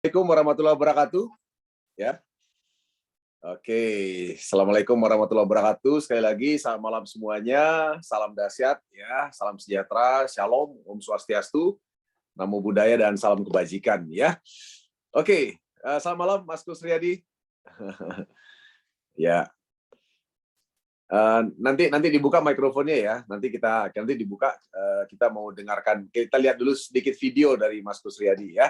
Assalamualaikum warahmatullahi wabarakatuh. Ya. Oke, Assalamualaikum warahmatullahi wabarakatuh. Sekali lagi, selamat malam semuanya. Salam dahsyat, ya, salam sejahtera, shalom, om swastiastu, namo buddhaya dan salam kebajikan, ya. Oke, selamat malam, Mas Kusriyadi. Ya, nanti dibuka mikrofonnya ya. Nanti dibuka. Kita mau dengarkan. Kita lihat dulu sedikit video dari Mas Kusriyadi ya.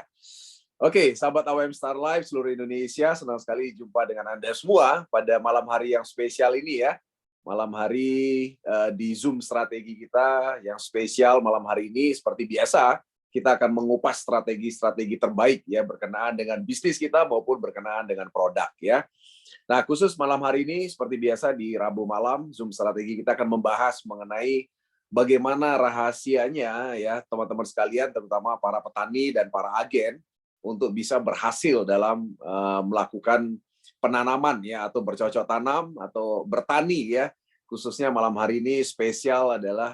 Oke, sahabat AWM Star Live seluruh Indonesia, senang sekali jumpa dengan Anda semua pada malam hari yang spesial ini ya. Malam hari di Zoom strategi kita yang spesial malam hari ini seperti biasa, kita akan mengupas strategi-strategi terbaik ya berkenaan dengan bisnis kita maupun berkenaan dengan produk ya. Nah, khusus malam hari ini seperti biasa di Rabu malam Zoom strategi kita akan membahas mengenai bagaimana rahasianya ya teman-teman sekalian, terutama para petani dan para agen untuk bisa berhasil dalam melakukan penanaman ya atau bercocok tanam atau bertani ya. Khususnya malam hari ini spesial adalah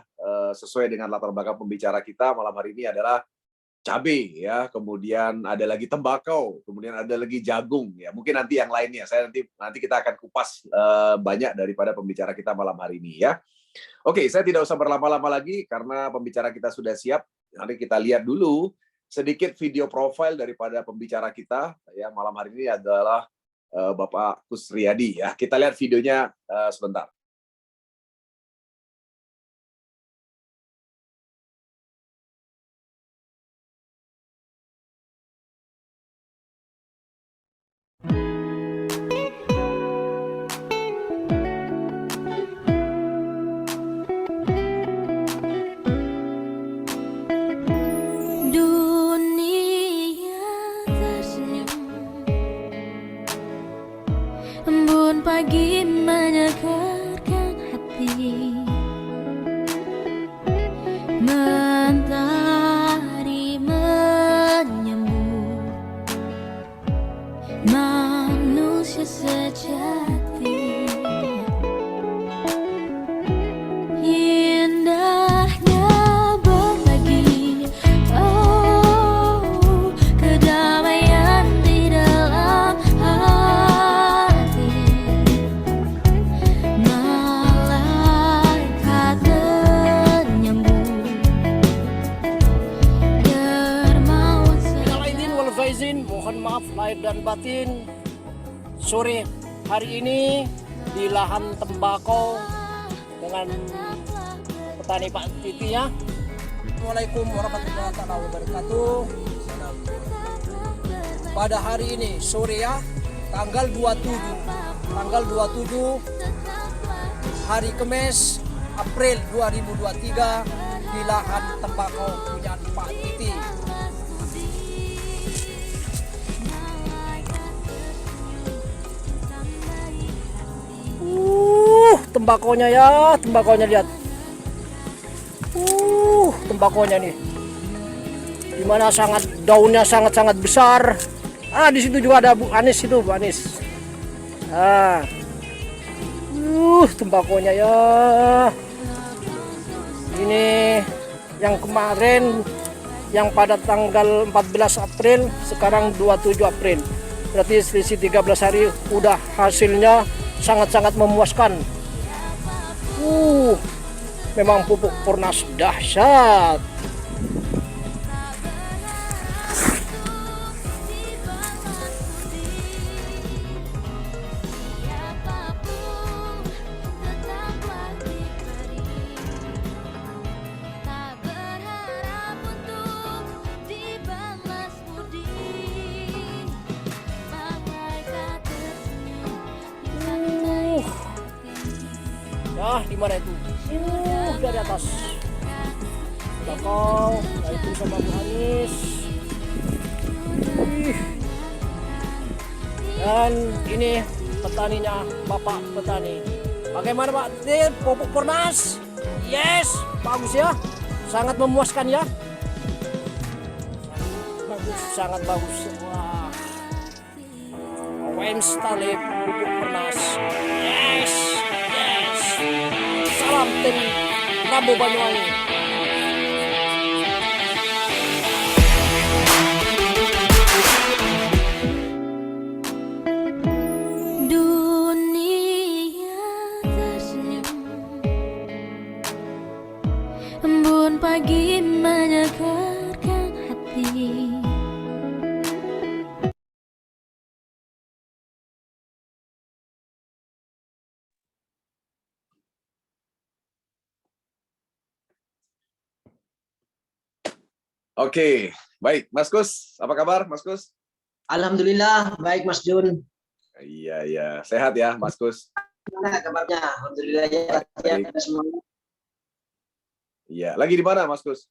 sesuai dengan latar belakang pembicara kita malam hari ini adalah cabai ya, kemudian ada lagi tembakau, kemudian ada lagi jagung ya. Mungkin nanti yang lainnya nanti kita akan kupas banyak daripada pembicara kita malam hari ini ya. Oke, saya tidak usah berlama-lama lagi karena pembicara kita sudah siap. Nanti kita lihat dulu sedikit video profil daripada pembicara kita ya malam hari ini adalah Bapak Kusriyadi ya. Kita lihat videonya sebentar. Pagi menyegarkan hati, mentari menyambut manusia sejati. Indahnya berbagi, oh kedamaian di dalam hati. Mohon maaf lahir dan batin. Sore hari ini di lahan tembakau dengan petani Pak Titi ya. Assalamualaikum warahmatullahi wabarakatuh. Pada hari ini sore ya, tanggal 27 hari Kamis April 2023 di lahan tembakau punya Pak Titi. Tembakonya ya, tembakonya lihat. Tembakonya nih. Dimana daunnya sangat besar. Di situ juga ada Bu Anis itu, Bu Anis. Tembakonya ya. Ini yang kemarin yang pada tanggal 14 April, sekarang 27 April. Berarti selisih 13 hari udah hasilnya sangat-sangat memuaskan. Memang pupuk Purnas dahsyat. Di mana itu? Dari atas. Bakau, itu sama Bu Anis. Dan ini petaninya, Bapak petani. Bagaimana Pak? Pupuk Purnas? Yes, bagus ya. Sangat memuaskan ya. Bagus, sangat bagus. Wah. AWM Star Live pupuk Purnas. Yes. Salam tim Rambo Banyuwangi. Oke, baik. Mas Kus, apa kabar Mas Kus? Alhamdulillah, baik Mas Jun. Iya, iya. Sehat ya Mas Kus? Gimana kabarnya? Alhamdulillah ya, Baik. ada semuanya. Iya, lagi di mana Mas Kus?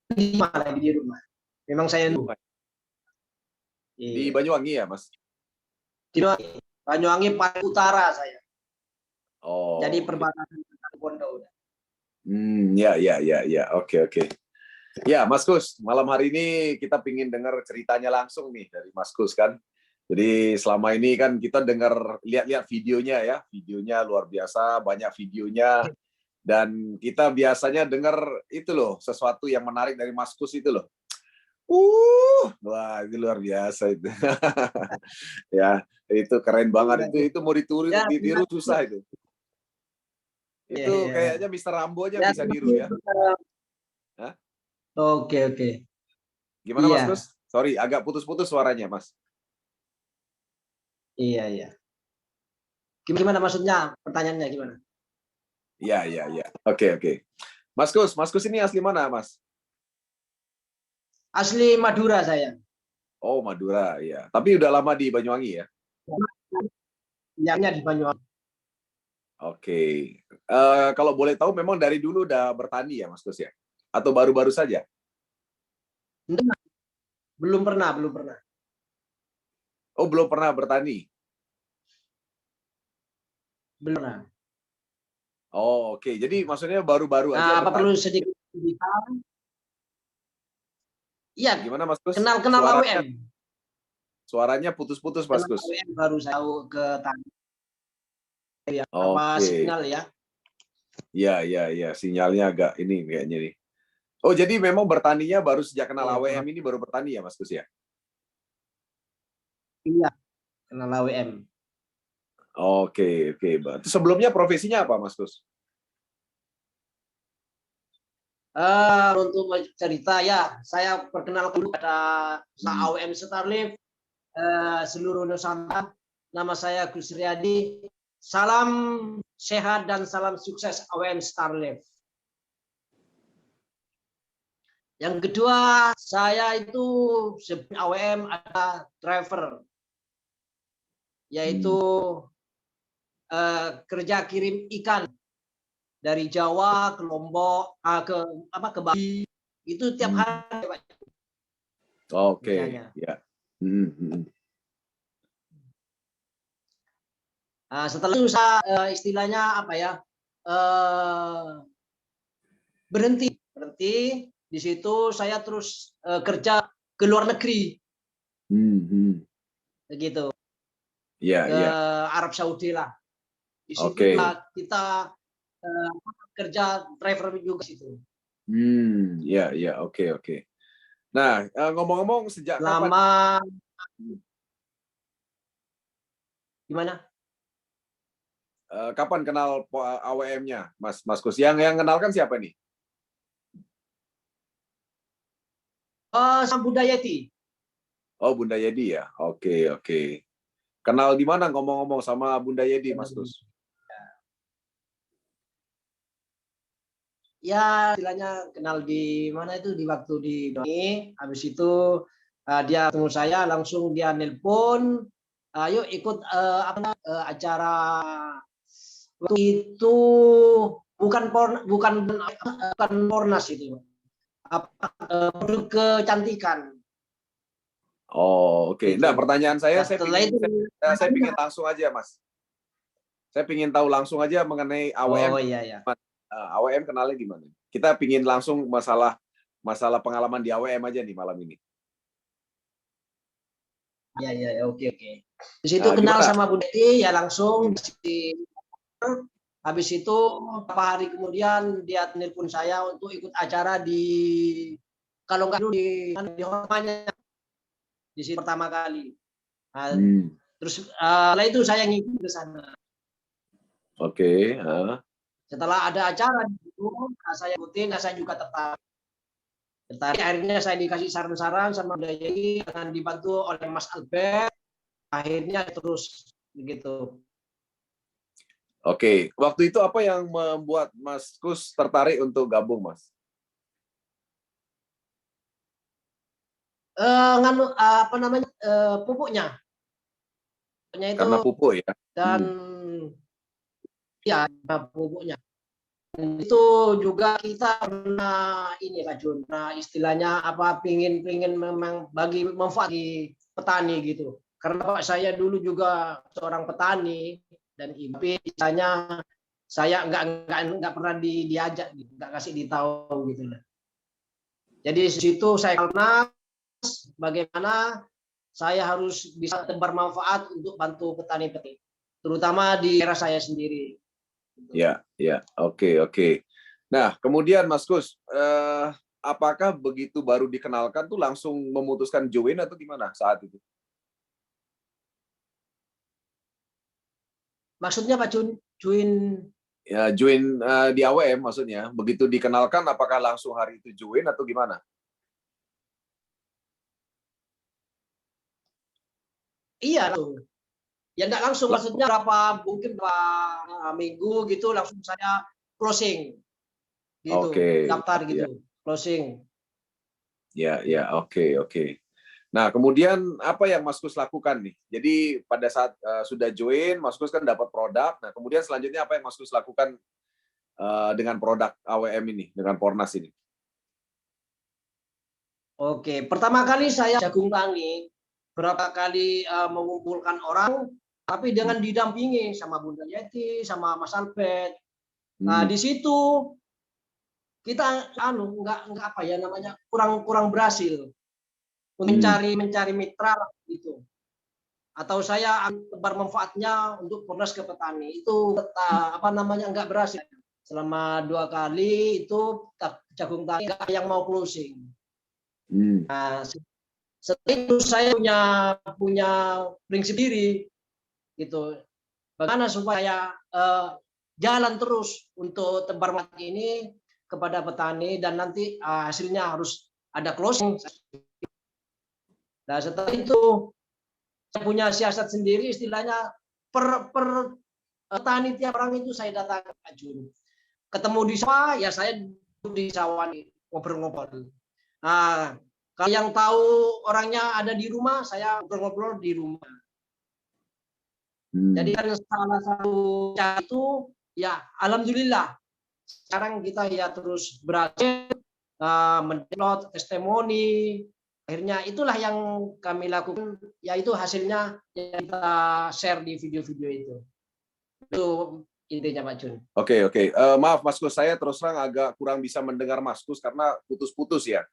Di rumah, lagi di rumah. Memang saya Di Banyuwangi ya, Mas? di Banyuwangi paling utara saya. Oh. Jadi perbatasan dengan Pondok. Ya, ya, ya, ya. Oke, oke. Ya, Mas Kus, malam hari ini kita pingin dengar ceritanya langsung nih dari Mas Kus kan. Jadi selama ini kan kita dengar lihat-lihat videonya ya, videonya luar biasa, banyak videonya, dan kita biasanya dengar itu loh, sesuatu yang menarik dari Mas Kus itu loh. Wah, itu luar biasa itu. Ya, itu keren banget itu mau ditiru Ya, ditiru susah itu. Iya, Itu iya. kayaknya Mr. Rambo aja Ya, bisa niru ya. Hah? Oke, oke. Gimana Mas Iya. Kus? Sorry, agak putus-putus suaranya, Mas. Iya, iya. Gimana maksudnya? Pertanyaannya gimana? Iya, iya, iya. Oke, oke. Mas Kus ini asli mana, Mas? Asli Madura saya. Oh, Madura, ya. Tapi udah lama di Banyuwangi ya? Yang di Banyuwangi. Oke. Kalau boleh tahu memang dari dulu udah bertani ya, Mas Kus ya? Atau baru-baru saja? Enggak, belum pernah, belum pernah. Oh, belum pernah bertani? Belum pernah. Oh, oke. Jadi maksudnya baru-baru aja Apa bertani. perlu sedikit cerita? Iya, Gimana, Mas Kus? kenal Suaranya, AWM. suaranya putus-putus, Mas Kenal Kus. AWM baru saya tahu ke tani. Ya, apa Oke. signal ya? Iya, iya, iya. Sinyalnya agak ini kayaknya nih. Oh, jadi memang bertaninya baru sejak kenal Iya, AWM ini baru bertani ya, Mas Kus ya? Iya, kenal AWM. Oke, oke. Berarti sebelumnya profesinya apa, Mas Kus? Untuk cerita ya, saya perkenalkan dulu pada AWM Starlift seluruh Nusantara. Nama saya Gus Riyadi. Salam sehat dan salam sukses AWM Starlift. Yang kedua, saya itu sebelum AWM ada driver, yaitu kerja kirim ikan dari Jawa ke Lombok, ke Bali, itu tiap hari. Oke, Kerjanya. ya. Setelah itu saya istilahnya apa ya, berhenti. Di situ saya terus kerja ke luar negeri, begitu, Ya, ke ya. Arab Saudi lah. Di situ Oke. kita kerja driver juga situ. Ya, ya. Oke, oke. Nah, ngomong-ngomong sejak kapan? Lama. Gimana? Kapan kenal AWM-nya, Mas Kus? Yang kenalkan siapa nih? Sama Bunda Yeti. Oh, Bunda Yedi ya. Oke, oke. Kenal di mana ngomong-ngomong sama Bunda Yedi, Mas Kus? Ya, istilahnya kenal di mana itu, di waktu di Doni. Habis itu dia ketemu saya, langsung dia nelpon, ayo ikut acara. Waktu itu bukan Pornas itu, produk kecantikan. Oh, oke. Gitu. Nah, pertanyaan saya Setelah itu, saya pingin langsung aja, Mas. Saya pingin tahu langsung aja mengenai AWM. oh iya ya. AWM kenalnya gimana? Kita pingin langsung masalah pengalaman di AWM aja nih malam ini. Ya, oke. Di situ kenal gimana? sama Bu Deti, ya langsung habis itu beberapa hari kemudian dia telepon saya untuk ikut acara di, kalau nggak dulu di rumahnya di sini pertama kali. Terus setelah itu saya ngikut ke sana. Oke. Setelah ada acara di situ, saya ikutin, saya juga tertarik. Akhirnya saya dikasih saran-saran sama Dayai dengan dibantu oleh Mas Albert. Akhirnya terus begitu. Oke, waktu itu apa yang membuat Mas Kus tertarik untuk gabung, Mas? apa namanya pupuknya itu Karena pupuk ya. dan ya pupuknya. Dan itu juga kita pernah ini Pak Jun, nah istilahnya apa pingin memang bagi manfaat di petani gitu. Karena Pak saya dulu juga seorang petani dan ibu istilahnya saya nggak pernah diajak gitu, nggak kasih ditahu gitu lah. Jadi situ saya kenal bagaimana saya harus bisa bermanfaat untuk bantu petani-petani, terutama di daerah saya sendiri. Ya, ya, oke. Nah, kemudian Mas Kus, apakah begitu baru dikenalkan tuh langsung memutuskan join atau gimana saat itu? Maksudnya Pak Jun, join? Ya, join di AWM maksudnya. Begitu dikenalkan, apakah langsung hari itu join atau gimana? Iya, langsung. Ya enggak langsung, maksudnya mungkin berapa minggu gitu langsung saya closing gitu, daftar gitu, closing. Ya, oke. Nah, kemudian apa yang Mas Kus lakukan nih? Jadi pada saat sudah join, Mas Kus kan dapat produk. Nah, kemudian selanjutnya apa yang Mas Kus lakukan dengan produk AWM ini, dengan Pornas ini? Oke, pertama kali saya jagung tani, berapa kali mengumpulkan orang, tapi dengan didampingi sama Bunda Yeti, sama Mas Albert. Nah, di situ kita nggak apa ya namanya kurang berhasil mencari mitra gitu. Atau saya bermanfaatnya untuk Pornas ke petani itu apa namanya nggak berhasil. Selama 2 kali itu jagung tani yang mau closing. Nah, setelah itu saya punya prinsip diri gitu. Bagaimana supaya jalan terus untuk tebar mati ini kepada petani dan nanti hasilnya harus ada closing. Nah, setelah itu saya punya siasat sendiri, istilahnya per petani tiap orang itu saya datang Pak Jun. Ketemu di sawah ya saya duduk di sawah ngobrol-ngobrol. Nah, kalau yang tahu orangnya ada di rumah, saya ngobrol-ngobrol di rumah. Jadi kan salah satu cara itu ya alhamdulillah sekarang kita ya terus berhasil mendownload testimoni. Akhirnya itulah yang kami lakukan, yaitu hasilnya yang kita share di video-video itu. Itu intinya Pak Jun. Oke. Maaf Mas Kus, saya terus terang agak kurang bisa mendengar Mas Kus karena putus-putus ya.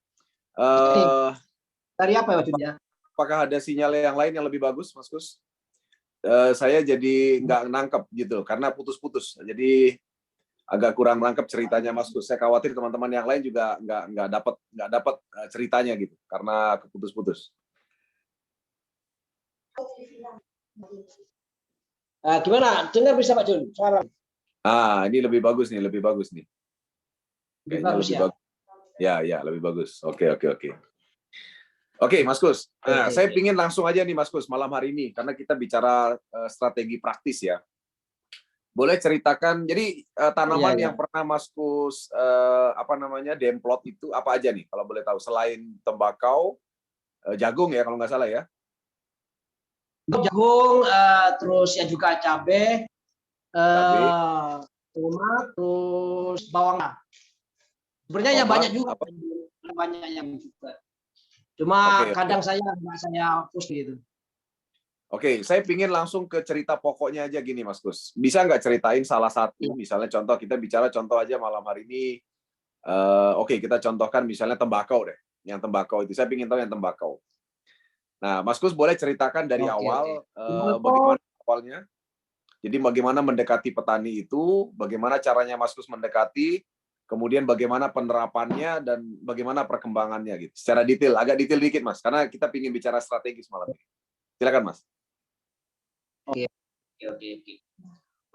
Dari apa Pak Jun ya? Apakah ada sinyal yang lain yang lebih bagus Mas Kus? Saya jadi nggak nangkep gitu karena putus-putus. Jadi agak kurang nangkep ceritanya Mas Kus. Saya khawatir teman-teman yang lain juga nggak dapat ceritanya gitu karena keputus-putus. Gimana? Dengar bisa Pak Jun? Suara. Ini lebih bagus nih. Lebih bagus ya. Ya, lebih bagus. Oke. Oke, Mas Kus. Nah, saya ingin langsung aja nih Mas Kus malam hari ini karena kita bicara strategi praktis ya. Boleh ceritakan jadi tanaman yang pernah Mas Kus demplot itu apa aja nih kalau boleh tahu selain tembakau, jagung ya kalau nggak salah ya. Jagung, terus ya juga cabai, tomat, terus bawang. Sebenarnya ya banyak juga, banyak yang juga. Cuma kadang saya push gitu. Oke, saya pingin langsung ke cerita pokoknya aja gini, Mas Kus. Bisa nggak ceritain salah satu, misalnya contoh kita bicara contoh aja malam hari ini. Kita contohkan misalnya tembakau deh. Yang tembakau itu saya pingin tahu yang tembakau. Nah, Mas Kus boleh ceritakan dari awal bagaimana awalnya. Jadi bagaimana mendekati petani itu, bagaimana caranya Mas Kus mendekati, kemudian bagaimana penerapannya dan bagaimana perkembangannya gitu. Secara detail, agak detail dikit Mas, karena kita ingin bicara strategis malam ini. Silakan Mas. Oke.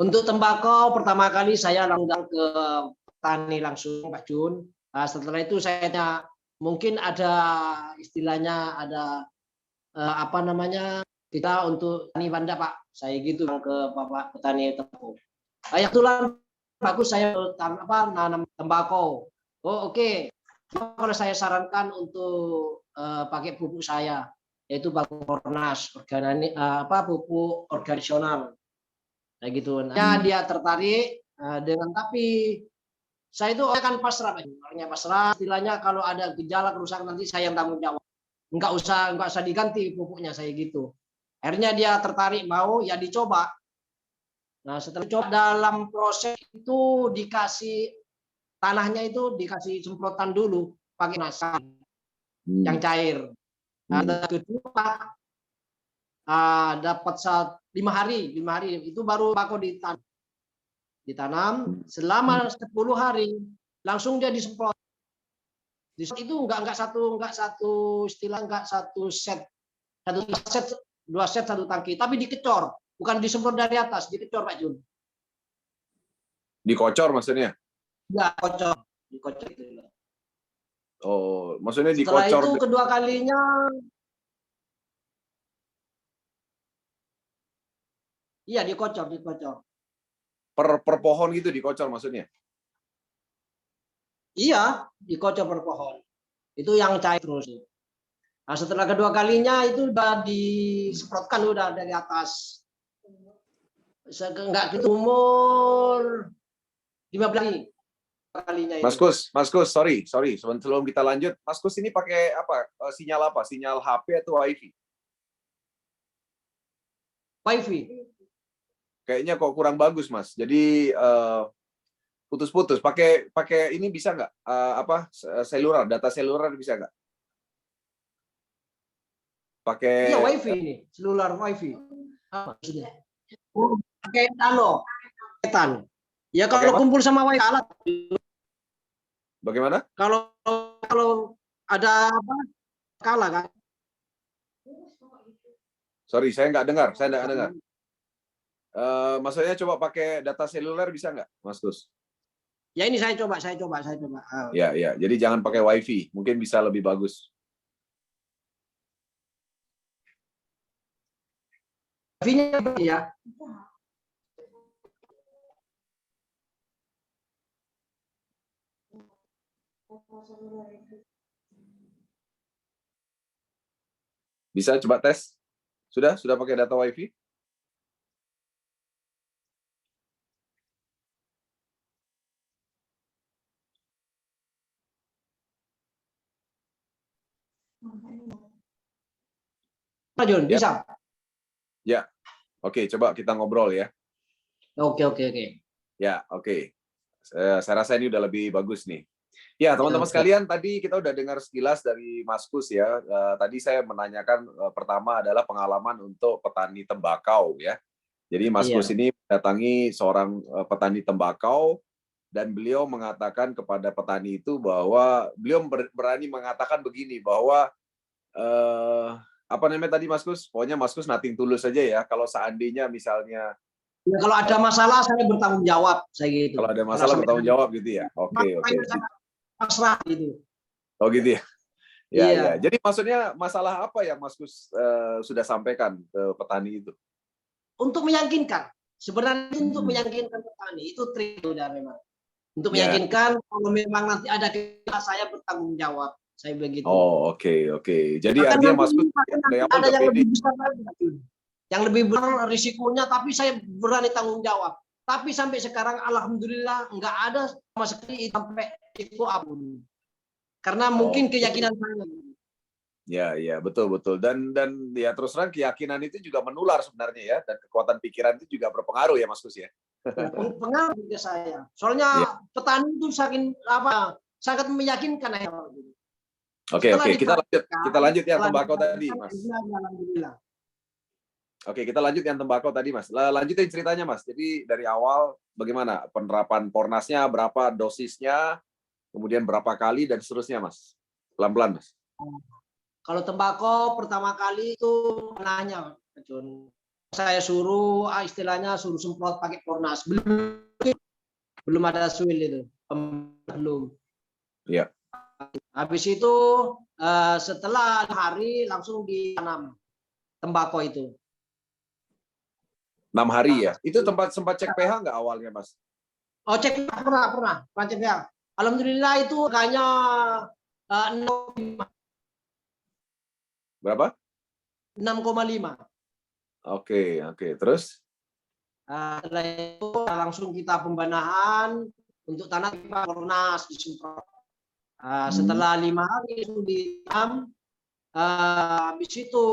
Untuk tembakau pertama kali saya langsung ke petani langsung Pak Jun. Setelah itu saya mungkin ada istilahnya ada kita untuk tani banda Pak. Saya gitu ke Bapak petani tembakau. Kebetulan bagus saya nanam tembakau. Oke. Kalau saya sarankan untuk pakai pupuk saya, yaitu Bakornas, pupuk organisasional, kayak gitu. Nah, dia tertarik dengan, tapi saya itu akan pasrah, orangnya pasrah. Istilahnya kalau ada gejala kerusakan nanti saya yang tanggung jawab. Nggak usah diganti pupuknya, saya gitu. Akhirnya dia tertarik, mau, ya dicoba. Nah, setelah coba, dalam proses itu dikasih tanahnya itu dikasih semprotan dulu pakai nasa yang cair. Nah, kedua dapat 5 hari itu baru tembakau ditanam selama 10 hari langsung dia disemprot. Itu enggak satu istilah, enggak satu set, 2 set 1 tangki, tapi dikecor, bukan disemprot dari atas, dikecor Pak Jun. Dikocor maksudnya? Ya, dikocor itu. Oh, maksudnya Setelah dikocor. itu kedua kalinya iya dikocor. Per pohon gitu dikocor maksudnya? Iya, dikocor per pohon. Itu yang cair terus. Nah, setelah kedua kalinya itu udah disemprotkan udah dari atas. Enggak gitu, umur 15 hari kalinya itu. Mas Kus, sorry, sebelum kita lanjut, Mas Kus ini pakai apa? Sinyal apa? Sinyal HP atau WiFi? WiFi. Kayaknya kok kurang bagus, Mas. Jadi putus-putus. Pakai ini bisa nggak? Seluler, data seluler bisa nggak? Pakai. Iya, WiFi ini, seluler WiFi. Maksudnya? Pakai nano, ketan. Ya kalau kumpul sama WiFi kalah. Bagaimana? Kalau ada apa? Kalah kan? Sorry, saya nggak dengar. Maksudnya coba pakai data seluler bisa nggak, Mas Kus? Ya ini saya coba. Ya. Jadi jangan pakai WiFi, mungkin bisa lebih bagus. WiFi-nya ya. Bisa coba tes? Sudah pakai data WiFi? Pak Jun, bisa? Ya. Oke, coba kita ngobrol ya. Oke. Ya, oke. Saya rasa ini udah lebih bagus nih. Ya, teman-teman sekalian, tadi kita udah dengar sekilas dari Mas Kus ya. Tadi saya menanyakan pertama adalah pengalaman untuk petani tembakau ya. Jadi Mas Kus ini mendatangi seorang petani tembakau dan beliau mengatakan kepada petani itu bahwa beliau berani mengatakan begini bahwa apa namanya tadi Mas Kus? Pokoknya Mas Kus nothing tulus saja ya. Kalau seandainya misalnya ya, kalau ada masalah saya bertanggung jawab, saya gitu. Kalau ada masalah bertanggung jawab gitu ya. Oke. Pasrah gitu. Oh gitu ya. Ya. Iya. Jadi maksudnya masalah apa yang Mas Kus sudah sampaikan ke petani itu? Untuk meyakinkan. Sebenarnya untuk meyakinkan petani itu trik udah memang. Untuk meyakinkan kalau memang nanti ada kesalahan saya bertanggung jawab. Saya begitu. Oh, oke. Jadi artinya Mas Kus ada yang lebih besar lagi. Yang lebih besar risikonya, tapi saya berani tanggung jawab. Tapi sampai sekarang alhamdulillah nggak ada sama sekali sampai risiko apapun. Karena mungkin keyakinan saya. Ya, betul. Dan ya terus terang keyakinan itu juga menular sebenarnya ya, dan kekuatan pikiran itu juga berpengaruh ya Mas Kus ya. Pengaruh ke saya. Soalnya petani itu sangat meyakinkan ya. Oke, kita lanjut yang tembakau tadi, Mas. Alhamdulillah. Oke, kita lanjut yang tembakau tadi, Mas. Lanjutin ceritanya, Mas. Jadi dari awal bagaimana penerapan Pornasnya, berapa dosisnya, kemudian berapa kali dan seterusnya, Mas. Pelan-pelan, Mas. Kalau tembakau pertama kali itu nanya, saya suruh istilahnya suruh semprot pakai Pornas. Belum ada suil itu, belum. Iya. Habis itu setelah hari langsung ditanam tembakau itu. 6 hari ya. Itu sempat cek pH nggak awalnya, Mas? Oh, cek pernah cek pH. Alhamdulillah itu hanya 6,5. Berapa? 6,5. Oke, oke. Terus? Setelah itu langsung kita pembenahan untuk tanah Pornas disemprot. Setelah 5 hari itu ditanam, habis itu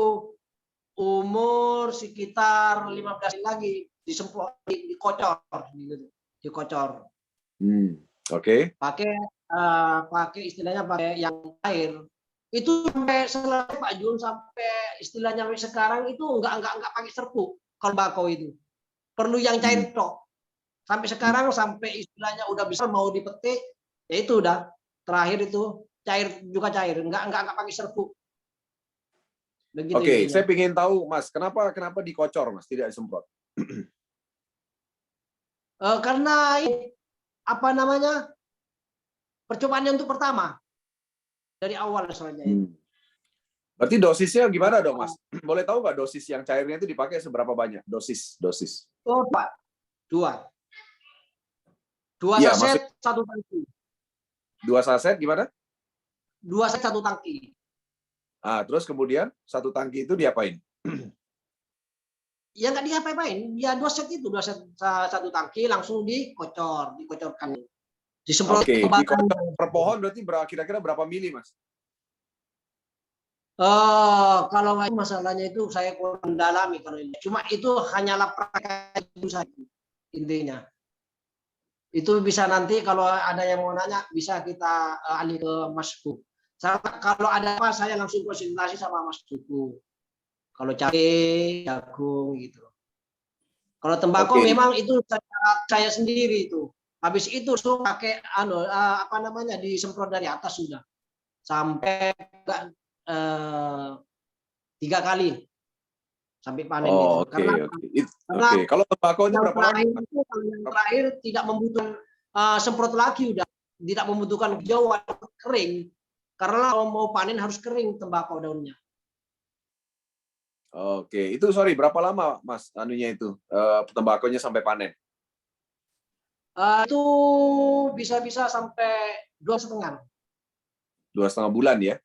umur sekitar 15 hari lagi disemprot, dikocor, gitu. Dikocor. Oke. Pakai istilahnya pakai yang air. Itu sampai selesai Pak Jun, sampai istilahnya sampai sekarang itu enggak pakai serpuk kalau bakau itu. Perlu yang cair tok. Sampai sekarang sampai istilahnya udah bisa mau dipetik, ya itu udah terakhir itu cair juga cair, enggak pakai serpuk. Begitu. Oke, intinya. saya ingin tahu Mas, kenapa dikocor Mas, tidak disemprot? Karena apa namanya, percobaannya untuk pertama dari awal soalnya. Berarti dosisnya gimana dong Mas? Boleh tahu nggak dosis yang cairnya itu dipakai seberapa banyak? Dosis. Oh Pak, 2 Iya, saset 1 tangki. 2 saset gimana? 2 saset 1 tangki. Terus kemudian 1 tangki itu diapain? Ya nggak diapa-apain, ya 2 set itu, 2 set 1 tangki langsung dicocorkan. Disemprot Oke, ombatan. per pohon berarti kira-kira berapa mili Mas? Kalau nggak masalahnya itu saya kurang mendalami kalau ini. Cuma itu hanyalah praktek itu saja intinya. Itu bisa nanti kalau ada yang mau nanya bisa kita alih ke Mas Bu. Kalau ada apa saya langsung konsultasi sama Mas Bu. Kalau cabai, jagung gitu. Kalau tembakau memang itu saya sendiri itu. Habis itu pakai apa namanya disemprot dari atas sudah. Sampai 3 kali sampai panen itu. Karena kalau tembakau itu berapa lama? Yang terakhir tidak membutuhkan semprot lagi, udah tidak membutuhkan hijau atau kering. Karena kalau mau panen harus kering tembakau daunnya. Oke, itu berapa lama Mas anunya itu tembakonya sampai panen? Itu bisa sampai 2,5. 2,5 bulan ya?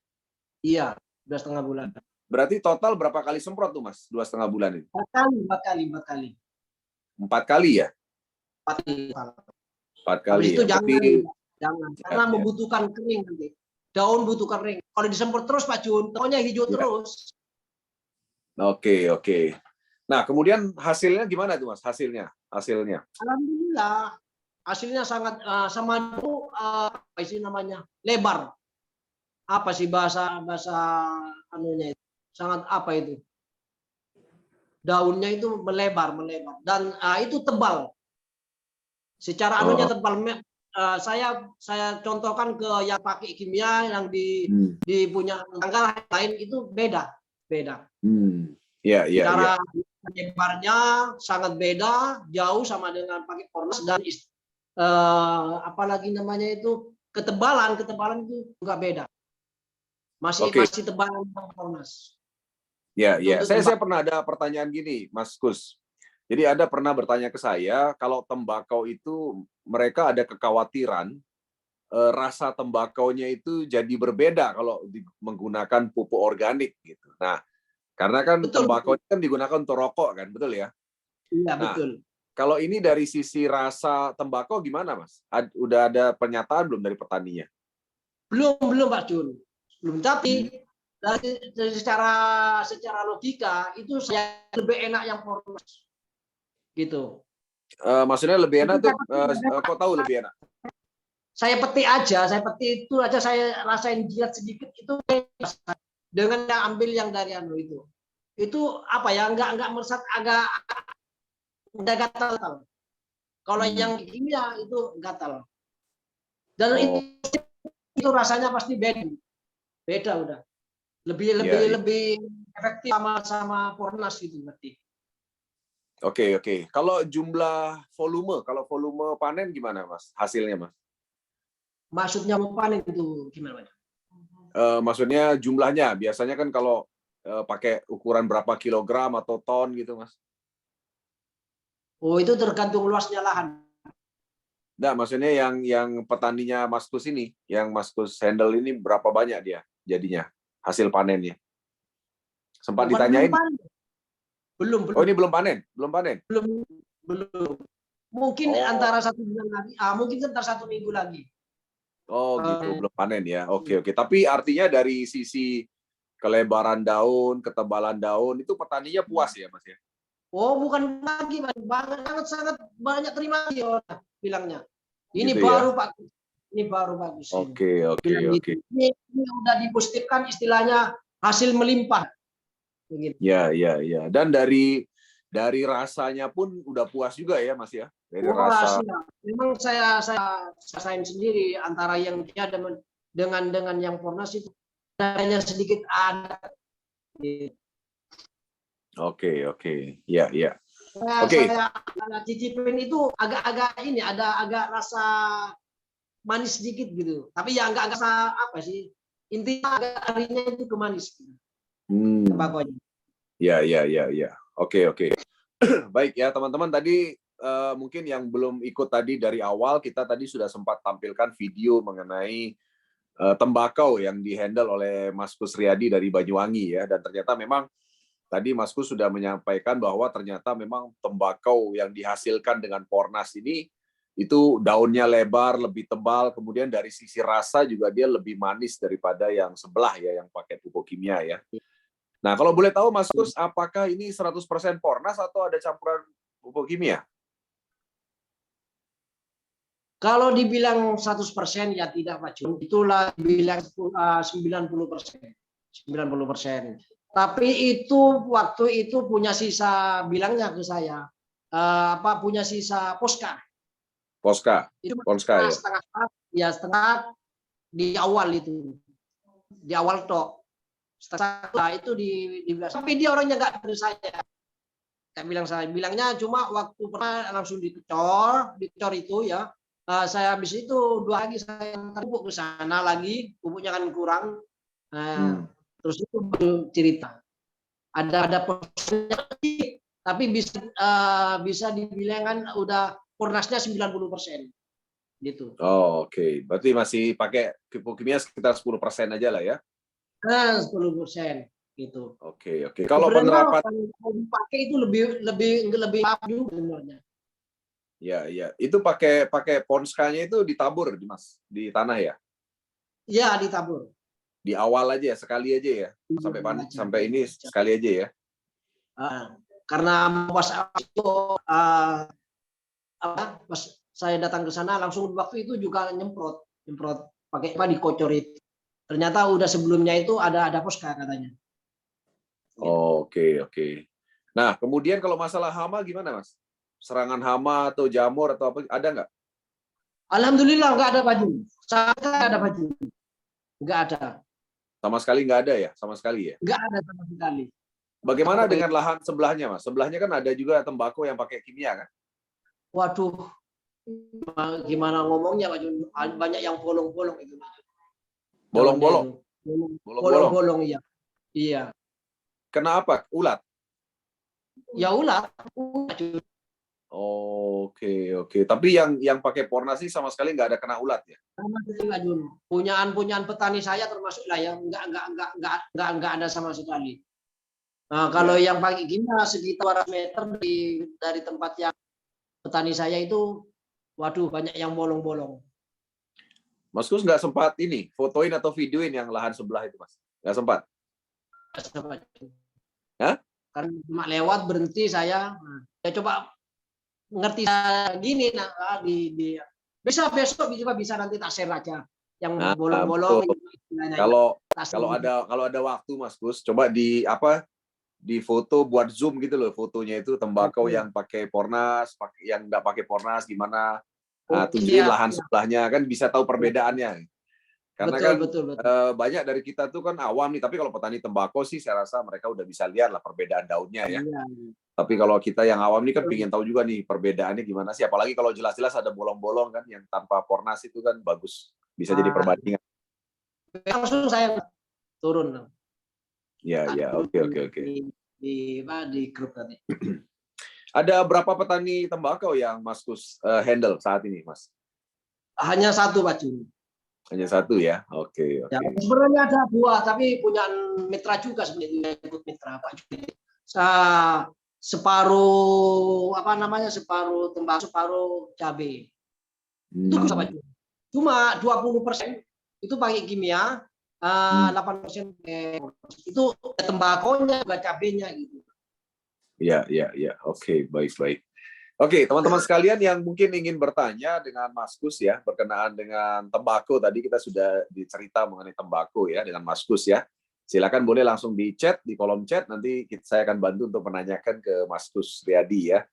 Iya, 2,5 bulan. Berarti total berapa kali semprot tuh Mas? 2,5 bulan itu? 4 kali. 4 kali ya? 4 kali. 4 kali. Habis itu ya? jangan. Karena membutuhkan kering nanti. Daun butuh kering. Kalau disemprot terus Pak Jun, daunnya hijau terus. Oke. Nah, kemudian hasilnya gimana tuh Mas? Hasilnya? Alhamdulillah. Hasilnya sangat sama itu apa sih namanya? Lebar. Apa sih bahasa anunya itu? Sangat apa itu? Daunnya itu melebar dan itu tebal. Secara anunya tebal. Saya contohkan ke yang pakai kimia yang di punya tanggal lain itu beda. Cara lebarnya sangat beda, jauh sama dengan pakai Pornas dan apalagi namanya itu ketebalan itu juga beda. Masih tebal Pornas. Ya. Saya pernah ada pertanyaan gini, Mas Kus. Jadi ada pernah bertanya ke saya, kalau tembakau itu mereka ada kekhawatiran rasa tembakaunya itu jadi berbeda kalau menggunakan pupuk organik gitu. Nah, karena kan tembakau kan digunakan untuk rokok kan, betul ya? Iya, betul. Kalau ini dari sisi rasa tembakau gimana, Mas? Udah ada pernyataan belum dari petaninya? Belum Pak Jun. Belum, tapi dari secara logika itu saya lebih enak yang Pornas. Gitu. Maksudnya lebih enak tuh, kok tahu lebih enak? Saya petik itu aja saya rasain jilat sedikit itu dengan yang ambil yang dari itu. Itu apa ya? Enggak meresap, agak gatal. Kalau yang kimia itu gatal. Dan itu rasanya pasti beda udah. Lebih efektif sama Pornas gitu berarti. Oke. Kalau volume panen gimana, Mas? Hasilnya, Mas? Maksudnya mau panen itu gimana, Mas? Maksudnya jumlahnya. Biasanya kan kalau pakai ukuran berapa kilogram atau ton gitu, Mas? Oh, itu tergantung luasnya lahan. Enggak, maksudnya yang petaninya Mas Kus ini, yang Mas Kus handle ini berapa banyak dia jadinya hasil panennya? Sempat Bukan ditanyain? belum, Oh, ini belum panen, belum panen. belum, belum. Mungkin Oh. antara 1 bulan lagi, mungkin sekitar 1 minggu lagi. Oh, gitu, belum panen ya. Oke, oke. Tapi artinya dari sisi kelebaran daun, ketebalan daun itu petaninya puas ya, Mas ya? Oh, bukan lagi, Mas. Sangat banyak terima kasih orang bilangnya. Ini Gitu ya? baru Pak. Ini baru bagus. Ini. Oke, oke, Bilang oke. gitu. Ini udah dipositifkan istilahnya hasil melimpah. Begitu. Ya, ya, ya. Dan dari rasanya pun udah puas juga ya, Mas ya? Dari Wah, rasa. siap. Memang saya rasain sendiri antara yang dia dengan yang Pornas itu hanya sedikit ada. Oke, oke. Ya, ya. Oke. Oke. Saya cicipin itu agak ini agak rasa manis sedikit gitu. Tapi ya enggak rasa apa sih? Intinya agak harinya itu ke manis. Tembakonya. Ya, ya, ya, ya. Oke, oke. Baik ya, teman-teman, tadi mungkin yang belum ikut tadi dari awal, kita tadi sudah sempat tampilkan video mengenai tembakau yang dihandle oleh Mas Kus Riyadi dari Banyuwangi ya, dan ternyata memang tadi Mas Kus sudah menyampaikan bahwa ternyata memang tembakau yang dihasilkan dengan Pornas ini itu daunnya lebar, lebih tebal, kemudian dari sisi rasa juga dia lebih manis daripada yang sebelah ya, yang pakai pupuk kimia ya. Nah, kalau boleh tahu Mas Kus, apakah ini 100% Pornas atau ada campuran pupuk kimia? Kalau dibilang 100% ya tidak, Pak Jun. Itulah bilang 90%. 90%. Tapi itu waktu itu punya sisa, bilangnya ke saya, punya sisa Posca. Posca. Itu Posca ya. setengah di awal itu. Di awal toh. Setelah itu dibilang. Tapi dia orangnya nggak dari saya. Saya bilangnya cuma waktu pernah langsung dicor itu ya. Saya habis itu 2 lagi saya pupuk ke sana lagi, pupuknya kan kurang. Terus itu baru cerita. Ada posnya, tapi bisa dibilang kan udah Pornasnya 90% gitu. Oh, oke. Berarti masih pakai pupuk kimia sekitar 10% aja lah ya. 10% gitu. Oke, oke. Kalau penerapan pakai itu lebih juga sebenarnya. ya, ya. Itu pakai Ponska-nya itu ditabur, Mas, di tanah ya? Iya, ditabur. Di awal aja ya, sekali aja ya. Sampai ini sekali aja ya. Karena pas itu pas saya datang ke sana langsung waktu itu juga nyemprot pakai dikocor itu. Ternyata udah sebelumnya itu ada Posca katanya. Oke, oke. Nah, kemudian kalau masalah hama gimana, Mas? Serangan hama atau jamur atau apa ada nggak? Alhamdulillah nggak ada, Pak Jun. Nggak ada, Pak Jun. Nggak ada. Sama sekali nggak ada ya? Sama sekali ya? Nggak ada sama sekali. Bagaimana dengan lahan sebelahnya, Mas? Sebelahnya kan ada juga tembakau yang pakai kimia kan? Waduh, gimana ngomongnya, Pak Jun? Banyak yang bolong-bolong itu. Bolong-bolong? Bolong-bolong, iya. Iya. Kenapa? Ulat? Ya ulat. Oke, oke. Tapi yang pakai Pornas ini sama sekali nggak ada kena ulat ya? Sama sekali, Pak Jun. Punyaan petani saya termasuk lah yang nggak ada sama sekali. Nah, kalau yang pakai kimia sekitar 200 meter dari tempat yang petani saya itu, waduh banyak yang bolong-bolong. Mas Kus nggak sempat ini fotoin atau videoin yang lahan sebelah itu, Mas? Nggak sempat? Hah? Karena cuma lewat berhenti saya coba ngerti gini bisa besok juga bisa nanti tak share aja yang bolong-bolong. Kalau ada waktu Mas Kus, coba di foto buat zoom gitu loh fotonya itu tembakau yang pakai Pornas, yang nggak pakai Pornas gimana. Nah, tunjukin lahan sebelahnya kan bisa tahu perbedaannya. Karena betul. Banyak dari kita tuh kan awam nih, tapi kalau petani tembakau sih saya rasa mereka udah bisa lihat lah perbedaan daunnya ya. Iya. Tapi kalau kita yang awam nih kan pengen tahu juga nih perbedaannya gimana sih, apalagi kalau jelas-jelas ada bolong-bolong kan yang tanpa Pornas itu kan bagus, bisa jadi perbandingan. Langsung saya turun. Ya, oke. Di grup tadi. Ada berapa petani tembakau yang Mas Kus handle saat ini, Mas? Hanya satu Pak Jun. Hanya satu ya. Oke, Ya, oke. sebenarnya ada dua, tapi punya mitra juga sebenarnya, ikut mitra Pak Jun. Separuh apa namanya, separuh tembakau, separuh cabai. Itu Hmm. Pak Jun. Cuma 20% itu pakai kimia, 8% itu tembakonya juga cabenya gitu. Ya, ya, ya. Oke, baik, baik. Oke, teman-teman sekalian yang mungkin ingin bertanya dengan Mas Kus ya, berkenaan dengan tembakau, tadi kita sudah dicerita mengenai tembakau ya dengan Mas Kus ya. Silakan boleh langsung di chat, di kolom chat, nanti saya akan bantu untuk menanyakan ke Mas Kus Riyadi ya,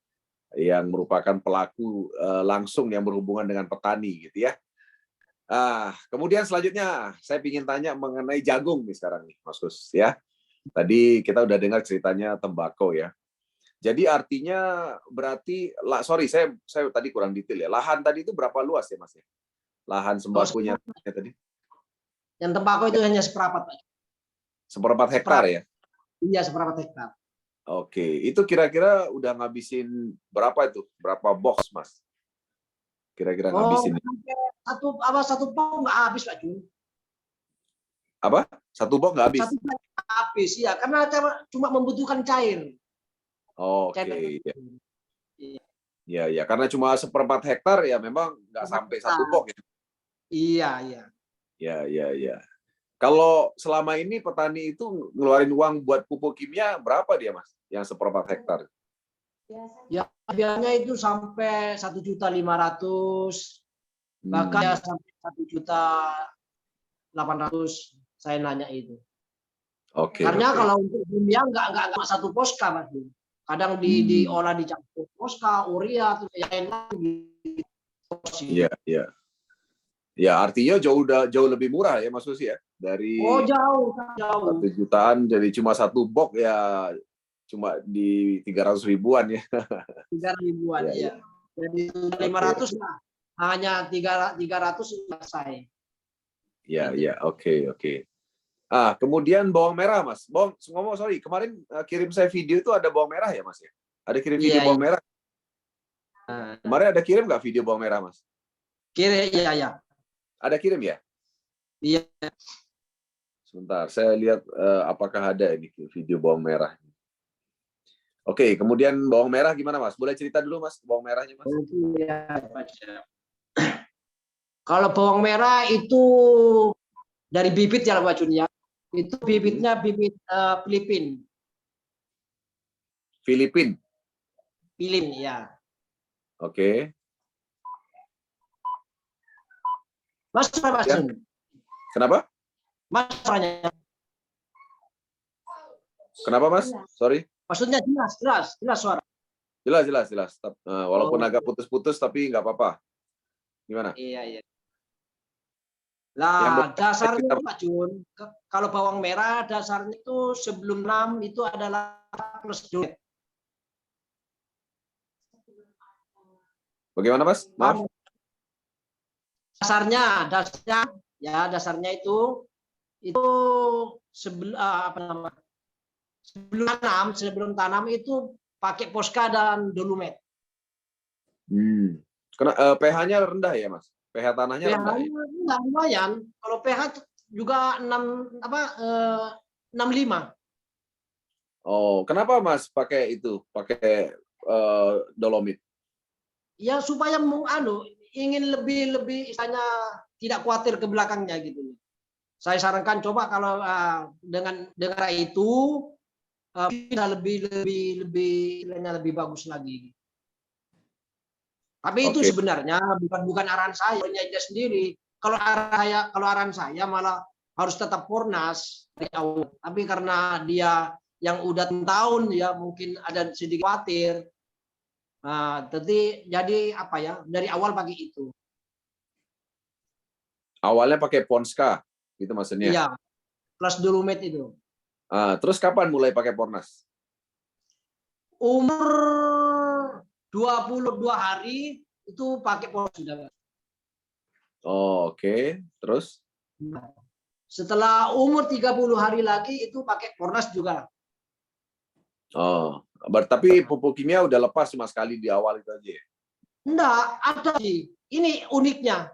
yang merupakan pelaku langsung yang berhubungan dengan petani gitu ya. Kemudian selanjutnya saya ingin tanya mengenai jagung nih sekarang nih Mas Kus ya. Tadi kita udah dengar ceritanya tembakau ya. Jadi artinya berarti, sorry saya tadi kurang detail ya. Lahan tadi itu berapa luas ya Mas ya? Lahan sembakonya tadi? Yang tembakau itu hanya seperempat Pak. Seperempat hektar ya? Iya, seperempat hektar. Oke, itu kira-kira udah ngabisin berapa itu? Berapa box Mas? Kira-kira ngabisin? Satu pok nggak habis Pak Jun. Apa? Satu box nggak habis? Satu pok nggak habis ya, karena cuma membutuhkan cair. Oke, ya, karena cuma seperempat hektar ya memang nggak sampai satu box ya. Iya, iya. Ya. Kalau selama ini petani itu ngeluarin uang buat pupuk kimia berapa dia Mas? Yang seperempat hektar? Ya, biasanya itu sampai 1.500.000, bahkan ya sampai 1.800.000 saya nanya itu. Oke. Karena kalau untuk kimia nggak satu poska Mas. Kadang diolah dicampur poska, urea, atau yang lain. Iya. Ya, artinya jauh lebih murah ya Mas Susi ya. Dari jauh. 1 jutaan jadi cuma satu box ya cuma di 300 ribuan ya. 300 ribuan ya. Jadi 500 lah. Hanya 300 selesai. Ya, oke. Kemudian bawang merah Mas. Sorry, kemarin kirim saya video itu ada bawang merah ya Mas ya? Ada kirim video bawang merah? Kemarin ada kirim nggak video bawang merah Mas? Kirim, iya. Ada kirim ya? Iya. Sebentar, saya lihat apakah ada ini video bawang merah. Oke, kemudian bawang merah gimana Mas? Boleh cerita dulu Mas, bawang merahnya Mas? Kalau bawang merah itu dari bibit ya Pak Jun ya. Itu bibitnya bibit Filipin. Filipin ya. Oke. Mas Pak Jun. Kenapa? Mas suaranya. Kenapa Mas? Sorry. Maksudnya jelas suara. Jelas. Walaupun agak putus-putus tapi nggak apa-apa. Gimana? Iya. Lah, dasarnya Pak Jun, kalau bawang merah dasarnya itu sebelum 6 itu adalah plus duit. Bagaimana Mas? Maaf. Dasarnya itu sebelum tanam itu pakai Posca dan Dolumet. pH-nya rendah ya Mas? pH tanahnya rendah. Enggak, lumayan. Kalau pH juga 65. Oh, kenapa Mas pakai itu? Pakai dolomit? Ya supaya ingin lebih istilahnya tidak khawatir ke belakangnya gitu. Saya sarankan coba kalau dengan itu bisa lebih bagus lagi. Tapi itu sebenarnya bukan arahan saya sendiri. Kalau arahan saya malah harus tetap Pornas dari awal. Tapi karena dia yang udah tahun ya mungkin ada sedikit khawatir. Jadi dari awal pakai itu. Awalnya pakai Ponska, gitu maksudnya? Iya, plus Dolumet itu. Terus kapan mulai pakai Pornas? Umur 22 hari itu pakai Pornas sudah. Oke. Terus? Setelah umur 30 hari lagi itu pakai Pornas juga. Tapi pupuk kimia udah lepas cuma sekali di awal itu aja ya? Enggak, ada sih. Ini uniknya.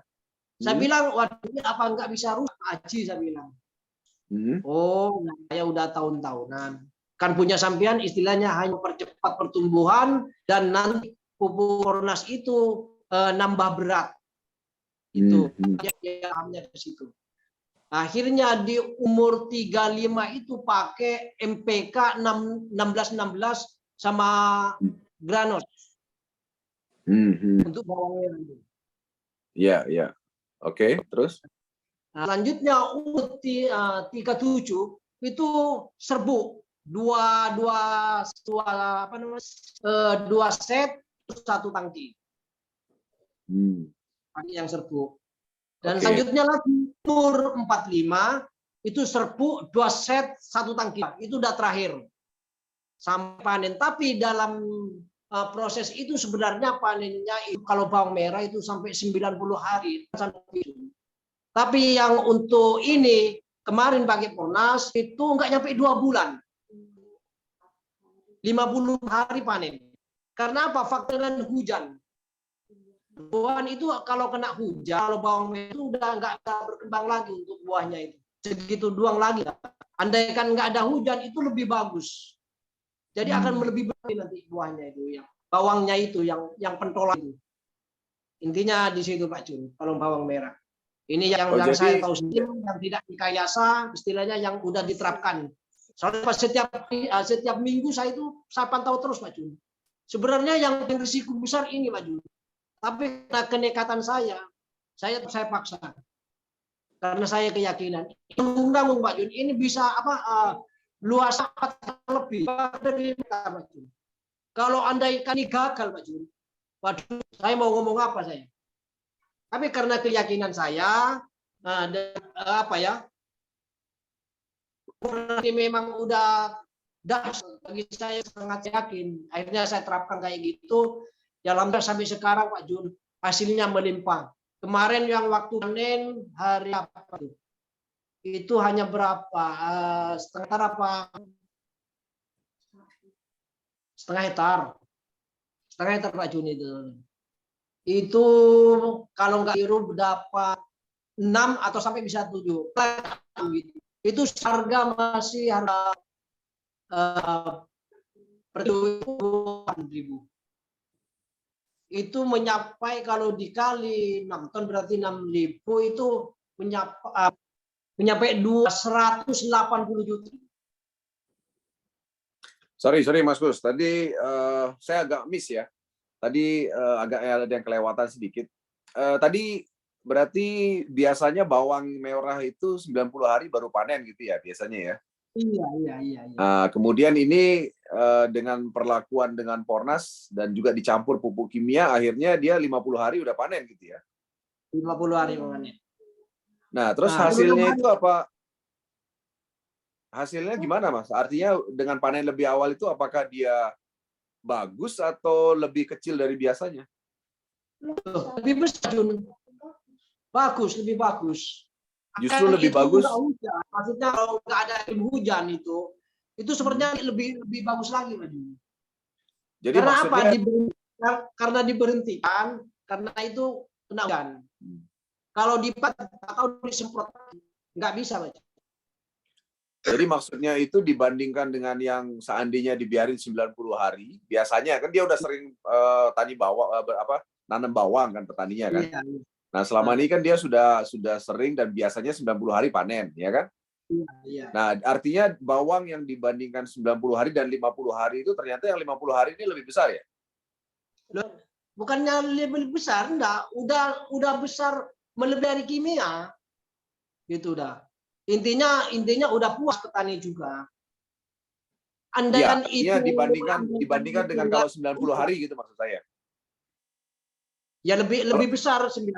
Saya bilang, waduh, ini apa nggak bisa rusak Haji, saya bilang. Oh, saya udah tahun-tahunan. Kan punya sampean istilahnya hanya percepat pertumbuhan dan nanti pupuk Fornas itu nambah berat. Itu dia pahamnya ke situ. Akhirnya di umur 35 itu pakai MPK 1616 sama Granos untuk bawang merah itu. Iya, iya. Oke, terus? Nah, selanjutnya umur 37 itu serbuk dua set satu tangki. Yang serbuk. Dan selanjutnya lagi umur 45 itu serbuk 2 set 1 tangki. Itu udah terakhir sampai panen. Tapi dalam proses itu sebenarnya panennya itu, kalau bawang merah itu sampai 90 hari. Tapi yang untuk ini kemarin pakai Fornas itu nggak nyampe 2 bulan. 50 hari panen. Karena apa? Faktornya hujan. Buah itu kalau kena hujan, kalau bawang merah itu udah nggak berkembang lagi untuk buahnya itu. Segitu doang lagi. Andaikan nggak ada hujan itu lebih bagus. Jadi akan lebih bagus nanti buahnya itu, yang bawangnya itu, yang pentolan itu. Intinya di situ Pak Jun, kalau bawang merah. Ini yang saya tahu sendiri, yang tidak dikayasa, istilahnya yang udah diterapkan. Soalnya setiap minggu saya pantau terus Pak Jun. Sebenarnya yang risiko besar ini Pak Jun. Tapi karena kenekatan saya paksa. Karena saya keyakinan. Undang Pak Jun, ini bisa luas lebih dari Pak Jun. Kalau andaikan ini gagal Pak Jun, waduh, saya mau ngomong apa saya? Tapi karena keyakinan saya, ini memang udah bagi saya sangat yakin. Akhirnya saya terapkan kayak gitu. Ya alhamdulillah sampai sekarang Pak Jun hasilnya melimpah. Kemarin yang waktu panen hari apa itu? Itu hanya berapa? Setengah hektar Pak Jun itu. Itu kalau nggak keliru dapat 6 atau sampai bisa 7. Itu harga masih harga per 20.000. Itu mencapai kalau dikali 6 ton berarti 6.000 itu mencapai 280 juta. Sorry Mas Gus, tadi saya agak miss ya. Tadi agak ada yang kelewatan sedikit. Tadi berarti biasanya bawang merah itu 90 hari baru panen gitu ya biasanya ya? Iya. Kemudian ini dengan perlakuan dengan Fornas dan juga dicampur pupuk kimia, akhirnya dia 50 hari udah panen gitu ya? 50 hari panen. Nah, terus hasilnya itu apa? Hasilnya gimana Mas? Artinya dengan panen lebih awal itu apakah dia bagus atau lebih kecil dari biasanya? Lebih besar, lebih bagus. Justru lebih bagus. Maksudnya kalau nggak ada hujan itu sebenarnya lebih bagus lagi, Pak. Jadi karena maksudnya apa? Karena diberhentikan, karena itu kena hujan. Kalau atau disemprot nggak bisa, Pak. Jadi maksudnya itu dibandingkan dengan yang seandainya dibiarin 90 hari, biasanya kan dia udah sering nanam bawang kan petaninya kan. Iya. Nah, selama ini kan dia sudah sering dan biasanya 90 hari panen, ya kan? Iya. Nah, artinya bawang yang dibandingkan 90 hari dan 50 hari itu ternyata yang 50 hari ini lebih besar ya? Bukannya lebih besar, enggak. Udah besar melebihi dari kimia. Gitu udah. Intinya udah puas petani juga. Andaikan itu dibandingkan dengan kalau 90 hari gitu maksud saya. Ya lebih besar 90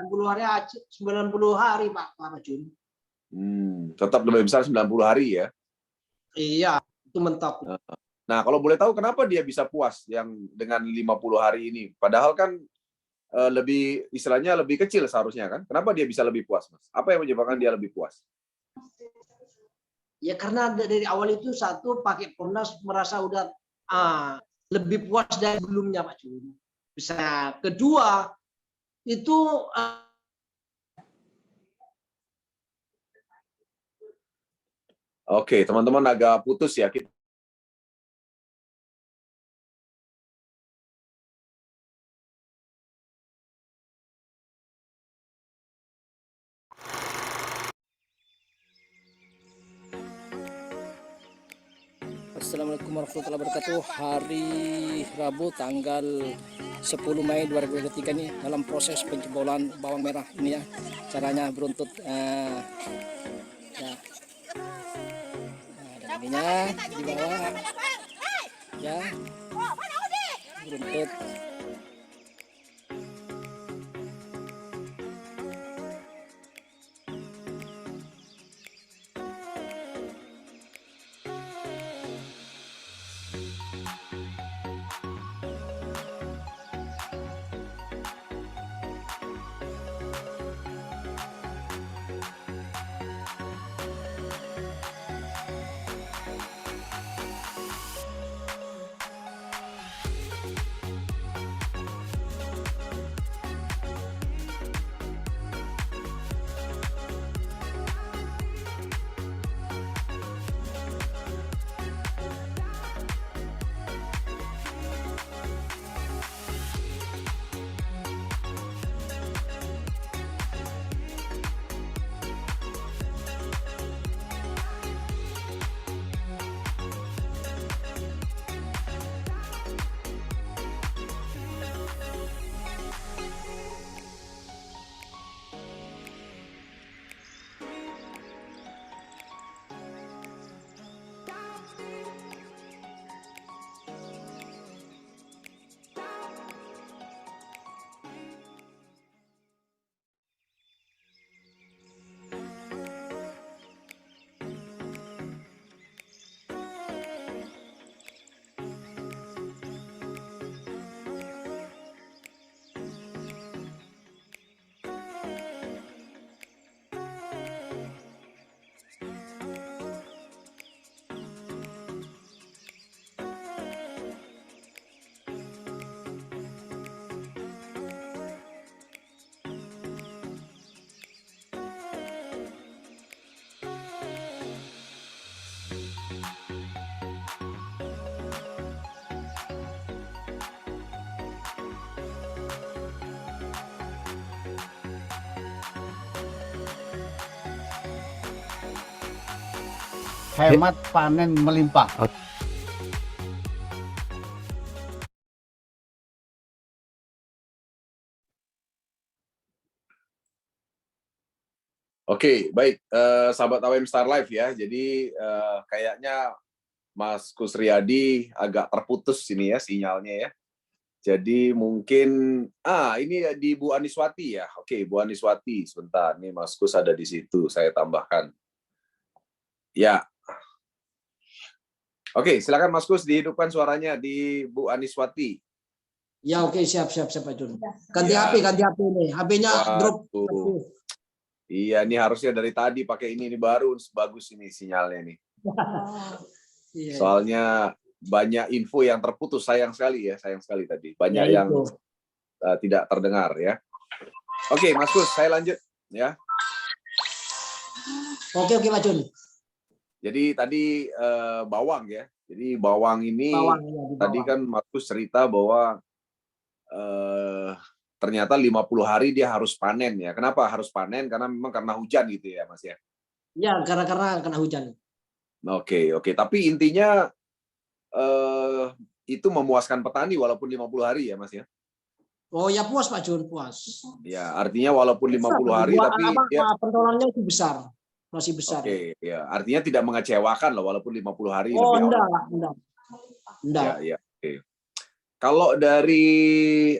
hari Pak Jun. Tetap lebih besar 90 hari ya. Iya, itu mentok. Nah, kalau boleh tahu kenapa dia bisa puas yang dengan 50 hari ini? Padahal kan istilahnya lebih kecil seharusnya kan? Kenapa dia bisa lebih puas, Mas? Apa yang menyebabkan dia lebih puas? Ya karena dari awal itu satu pakai Fornas merasa udah lebih puas dari sebelumnya Pak Jun. Bisa kedua itu Oke, teman-teman agak putus ya. Assalamualaikum warahmatullahi wabarakatuh. Hari Rabu tanggal 10 Mei 2023 ini dalam proses penjebolan bawang merah ini ya. Caranya beruntut ya. Dan ininya di bawah ya. Beruntut. Hemat panen melimpah. Oke, baik. Sahabat AWM Star Live ya. Jadi kayaknya Mas Kusriyadi agak terputus ini ya sinyalnya ya. Jadi mungkin ini di Bu Aniswati ya. Oke, Bu Aniswati, sebentar. Nih Mas Kus ada di situ, saya tambahkan. Ya. Oke, silakan Mas Kus dihidupkan suaranya di Bu Aniswati. Ya oke, siap Pak Jun. Ganti Ya. HP ini. HP-nya drop. Iya, ini harusnya dari tadi pakai ini baru bagus ini sinyalnya nih. Iya. Soalnya banyak info yang terputus, sayang sekali tadi. Banyak Ya, yang itu. tidak terdengar ya. Oke, Mas Kus, saya lanjut ya. Oke Pak Jun. Jadi tadi bawang ya. Jadi bawang ini Bawang, ya, di tadi bawang. kan Mas Kus cerita bahwa ternyata 50 hari dia harus panen ya. Kenapa harus panen? Karena memang karena hujan gitu ya, Mas ya. Ya, karena kena hujan. Oke. Tapi intinya itu memuaskan petani walaupun 50 hari ya, Mas ya. Oh ya, puas Pak Jun, puas. Ya, artinya walaupun 50 hari tapi dia pentolannya itu besar. Masih besar. Oke, ya. Artinya tidak mengecewakan loh walaupun 50 hari Oh, lebih awal. enggak. Ya, oke. Kalau dari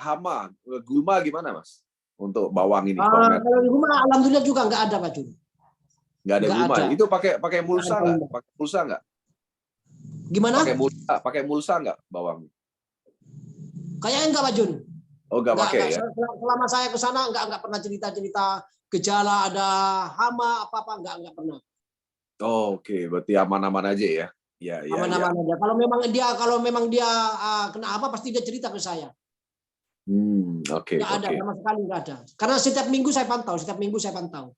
hama, gulma gimana, Mas? Untuk bawang ini, bawang merah. Kalau di rumah alhamdulillah juga enggak ada Pak Jun. Nggak ada nggak gulma. ada. Itu pakai mulsa Nggak ada. nggak? Pakai mulsa nggak? Gimana? Pakai mulsa nggak bawang? Kayaknya enggak Pak Jun. Oh, nggak pakai ya? Selama saya ke sana enggak pernah cerita gejala ada hama apa enggak pernah. Oh, oke. Berarti aman-aman aja ya? Ya. Aman-aman aja. Kalau memang dia kena apa pasti dia cerita ke saya. Oke. Enggak ada sama sekali enggak ada. Karena setiap minggu saya pantau.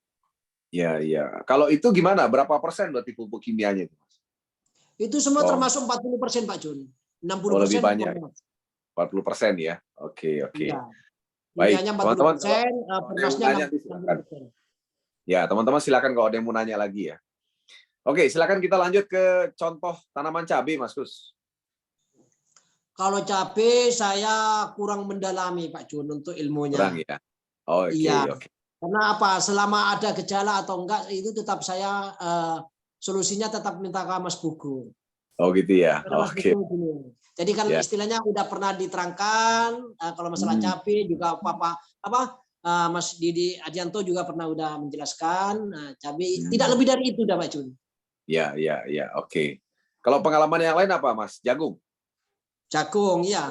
Iya, iya. Kalau itu gimana? Berapa persen berarti pupuk kimianya itu, Mas? Itu semua Oh, termasuk 40% Pak Jun. oh lebih 60% banyak, Pernas. 40% ya. Oke, oke. Iya. Baik, Kimianya teman-teman kalau 40%, ada yang mau Pernasnya nanya nih silakan. 60%. Ya, teman-teman silakan kalau ada yang mau nanya lagi ya. Oke, silakan kita lanjut ke contoh tanaman cabai, Mas Gus. Kalau cabai saya kurang mendalami Pak Jun untuk Kurang ilmunya. ya. Oke, Iya. oke. Karena apa? Selama ada gejala atau enggak itu tetap saya solusinya tetap minta ke Mas Bugu. Oh gitu ya. Karena Mas Oke. Bugu gini. Jadi kan Ya. istilahnya udah pernah diterangkan kalau masalah cabai juga Mas Didi Adianto juga pernah udah menjelaskan cabai tidak lebih dari itu dah Pak Jun. Ya, ya, ya. Oke. Kalau pengalaman yang lain apa, Mas? Jagung. Jagung, iya.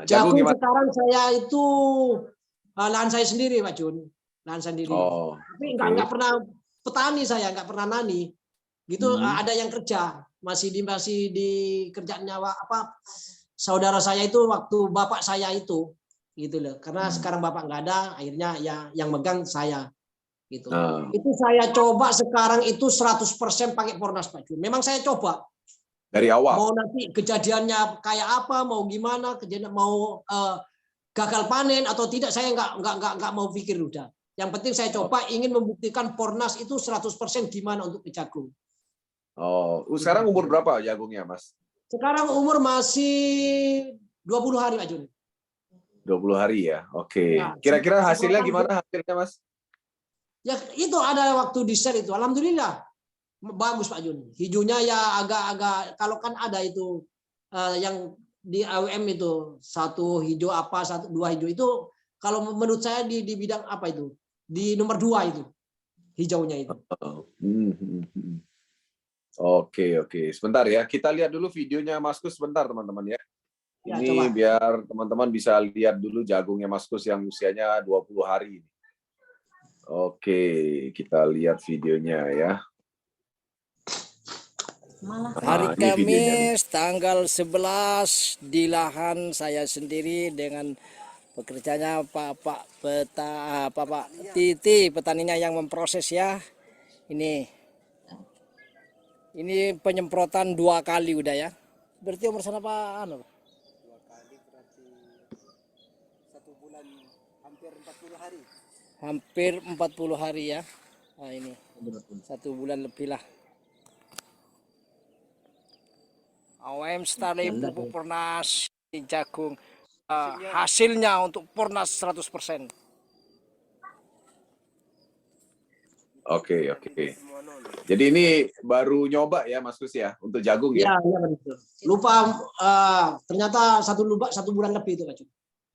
Jagung Jagung gimana? sekarang saya itu lahan saya sendiri Pak Jun, lahan sendiri. Oh, Tapi oke. nggak pernah petani saya, nggak pernah nani. Gitu ada yang kerja, masih di kerjaannya saudara saya itu waktu bapak saya itu, gitu loh. Karena sekarang bapak nggak ada, akhirnya ya yang megang saya, gitu. Itu saya coba sekarang itu 100% pakai Pornas Pak Jun. Memang saya coba. Dari awal. Mau nanti kejadiannya kayak apa, mau gimana, kejadian mau gagal panen atau tidak, saya nggak mau pikir udah. Yang penting saya coba ingin membuktikan Pornas itu 100% gimana untuk ke jagung. Oh, sekarang umur berapa jagungnya, Mas? Sekarang umur masih 20 hari Pak Jun. 20 hari ya. Oke. Ya, Kira-kira hasilnya gimana hasilnya, Mas? Ya itu ada waktu di share itu. Alhamdulillah. Bagus Pak Jun. Hijaunya ya agak-agak kalau kan ada itu yang di AWM itu satu hijau dua hijau itu kalau menurut saya di bidang apa itu di nomor 2 itu hijaunya itu. Oke, oke. Sebentar ya. Kita lihat dulu videonya Mas Gus sebentar, teman-teman ya. Ya, Ini coba. biar teman-teman bisa lihat dulu jagungnya Mas Gus yang usianya 20 hari. Oke, kita lihat videonya ya. Hari Kamis tanggal 11 di lahan saya sendiri dengan pekerjanya Pak Titi, petaninya yang memproses ya. Ini penyemprotan 2 kali udah ya. Berarti umur sana Pak anu? 2 kali berarti 1 bulan hampir 40 hari. Hampir 40 hari ya. Nah ini 1 bulan lebih lah. AWM Starlib pupuk Pornas jagung hasilnya untuk Pornas 100%. Oke, oke. Jadi ini baru nyoba ya Mas Gus ya untuk jagung ya? Iya, betul. Lupa ternyata 1 bulan lebih itu Pak Jun.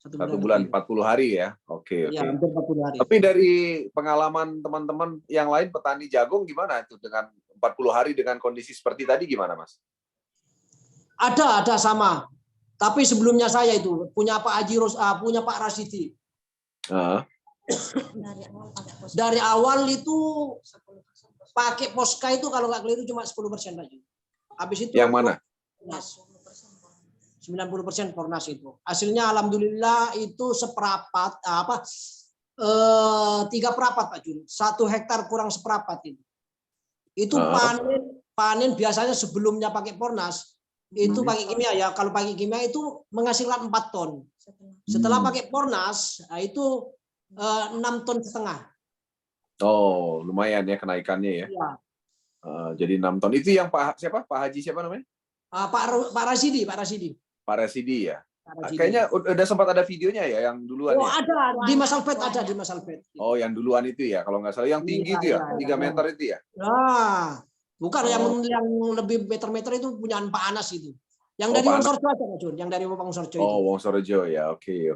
1 bulan 40 hari ya. Oke, oke. Ya, hampir 40 hari. Tapi dari pengalaman teman-teman yang lain petani jagung gimana itu dengan 40 hari dengan kondisi seperti tadi gimana Mas? Ada sama. Tapi sebelumnya saya itu punya Pak Haji punya Pak Rasidi. Dari awal itu pakai Posca itu kalau nggak keliru cuma 10% Pak. Habis itu yang mana? 90% Pornas itu. Hasilnya alhamdulillah itu seperempat 3 perapat Pak Jun. 1 hektar kurang seperempat itu. Itu panen biasanya sebelumnya pakai Pornas itu pakai kimia ya. Kalau pakai kimia itu menghasilkan 4 ton. Setelah pakai Pornas itu 6,5 ton. Oh, lumayan ya kenaikannya ya. Ya. Jadi 6 ton. Itu yang Pak Haji siapa namanya? Pak Rasidi. Pak Rasidi ya. Rasidi. Kayaknya udah sempat ada videonya ya yang duluan. Oh, ya? ada di Masalpet ada di Masalpet. Oh, yang duluan itu ya. Kalau nggak salah yang tinggi itu ya, 3 meter itu ya. Nah, bukan yang lebih meter-meter itu punya Pak Anas itu. Yang dari Wongsorjo aja Pak Jun, yang dari Wongsorjo itu. Oh, Wongsorjo ya. Oke.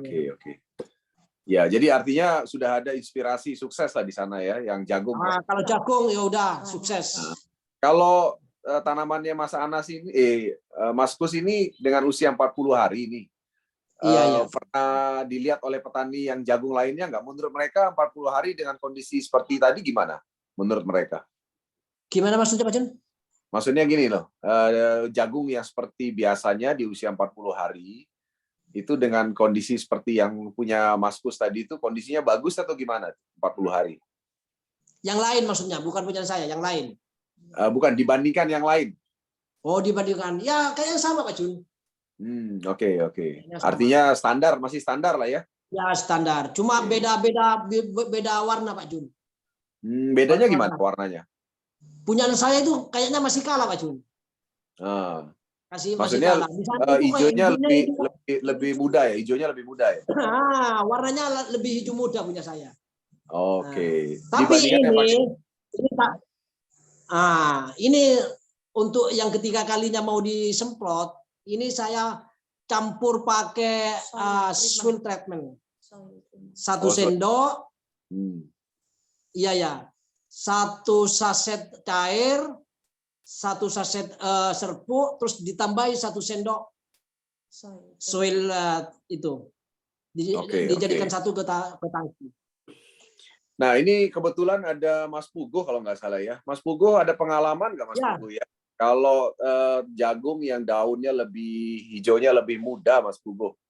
Ya, jadi artinya sudah ada inspirasi sukses lah di sana ya, yang jagung. Nah, kalau jagung ya udah sukses. Kalau tanamannya Mas Anas ini, Mas Gus ini dengan usia 40 hari ini, iya. pernah dilihat oleh petani yang jagung lainnya nggak? Menurut mereka 40 hari dengan kondisi seperti tadi gimana? Menurut mereka? Gimana maksudnya Pak Jun? Maksudnya gini loh, jagung yang seperti biasanya di usia 40 hari, itu dengan kondisi seperti yang punya Mas Gus tadi itu kondisinya bagus atau gimana 40 hari? Yang lain maksudnya, bukan punya saya, yang lain. Bukan dibandingkan yang lain. Oh, dibandingkan. Ya, kayaknya sama Pak Jun. Oke. Kayaknya sama. Artinya standar, masih standar lah ya. Ya, standar. Cuma Oke. beda warna Pak Jun. Bedanya Warna. gimana warnanya? Punyaan saya itu kayaknya masih kalah Pak Jun. Ah, Masih maksudnya kalah. Di sana itu kayak hijaunya hijaunya itu, lebih muda ya, hijaunya lebih muda ya. warnanya lebih hijau muda punya saya. Oke. Tapi Dibandingkan yang pakai ini Pak, ini untuk yang ketiga kalinya mau disemprot, ini saya campur pakai soil treatment. 1 sendok, iya ya, 1 saset cair, 1 saset serbuk, terus ditambahi 1 sendok soil itu. Dijadikan satu ke tangki. Nah, ini kebetulan ada Mas Pugo kalau nggak salah ya. Mas Pugo ada pengalaman nggak Mas Pugo ya? Kalau jagung yang daunnya hijaunya lebih muda, Mas Pugo.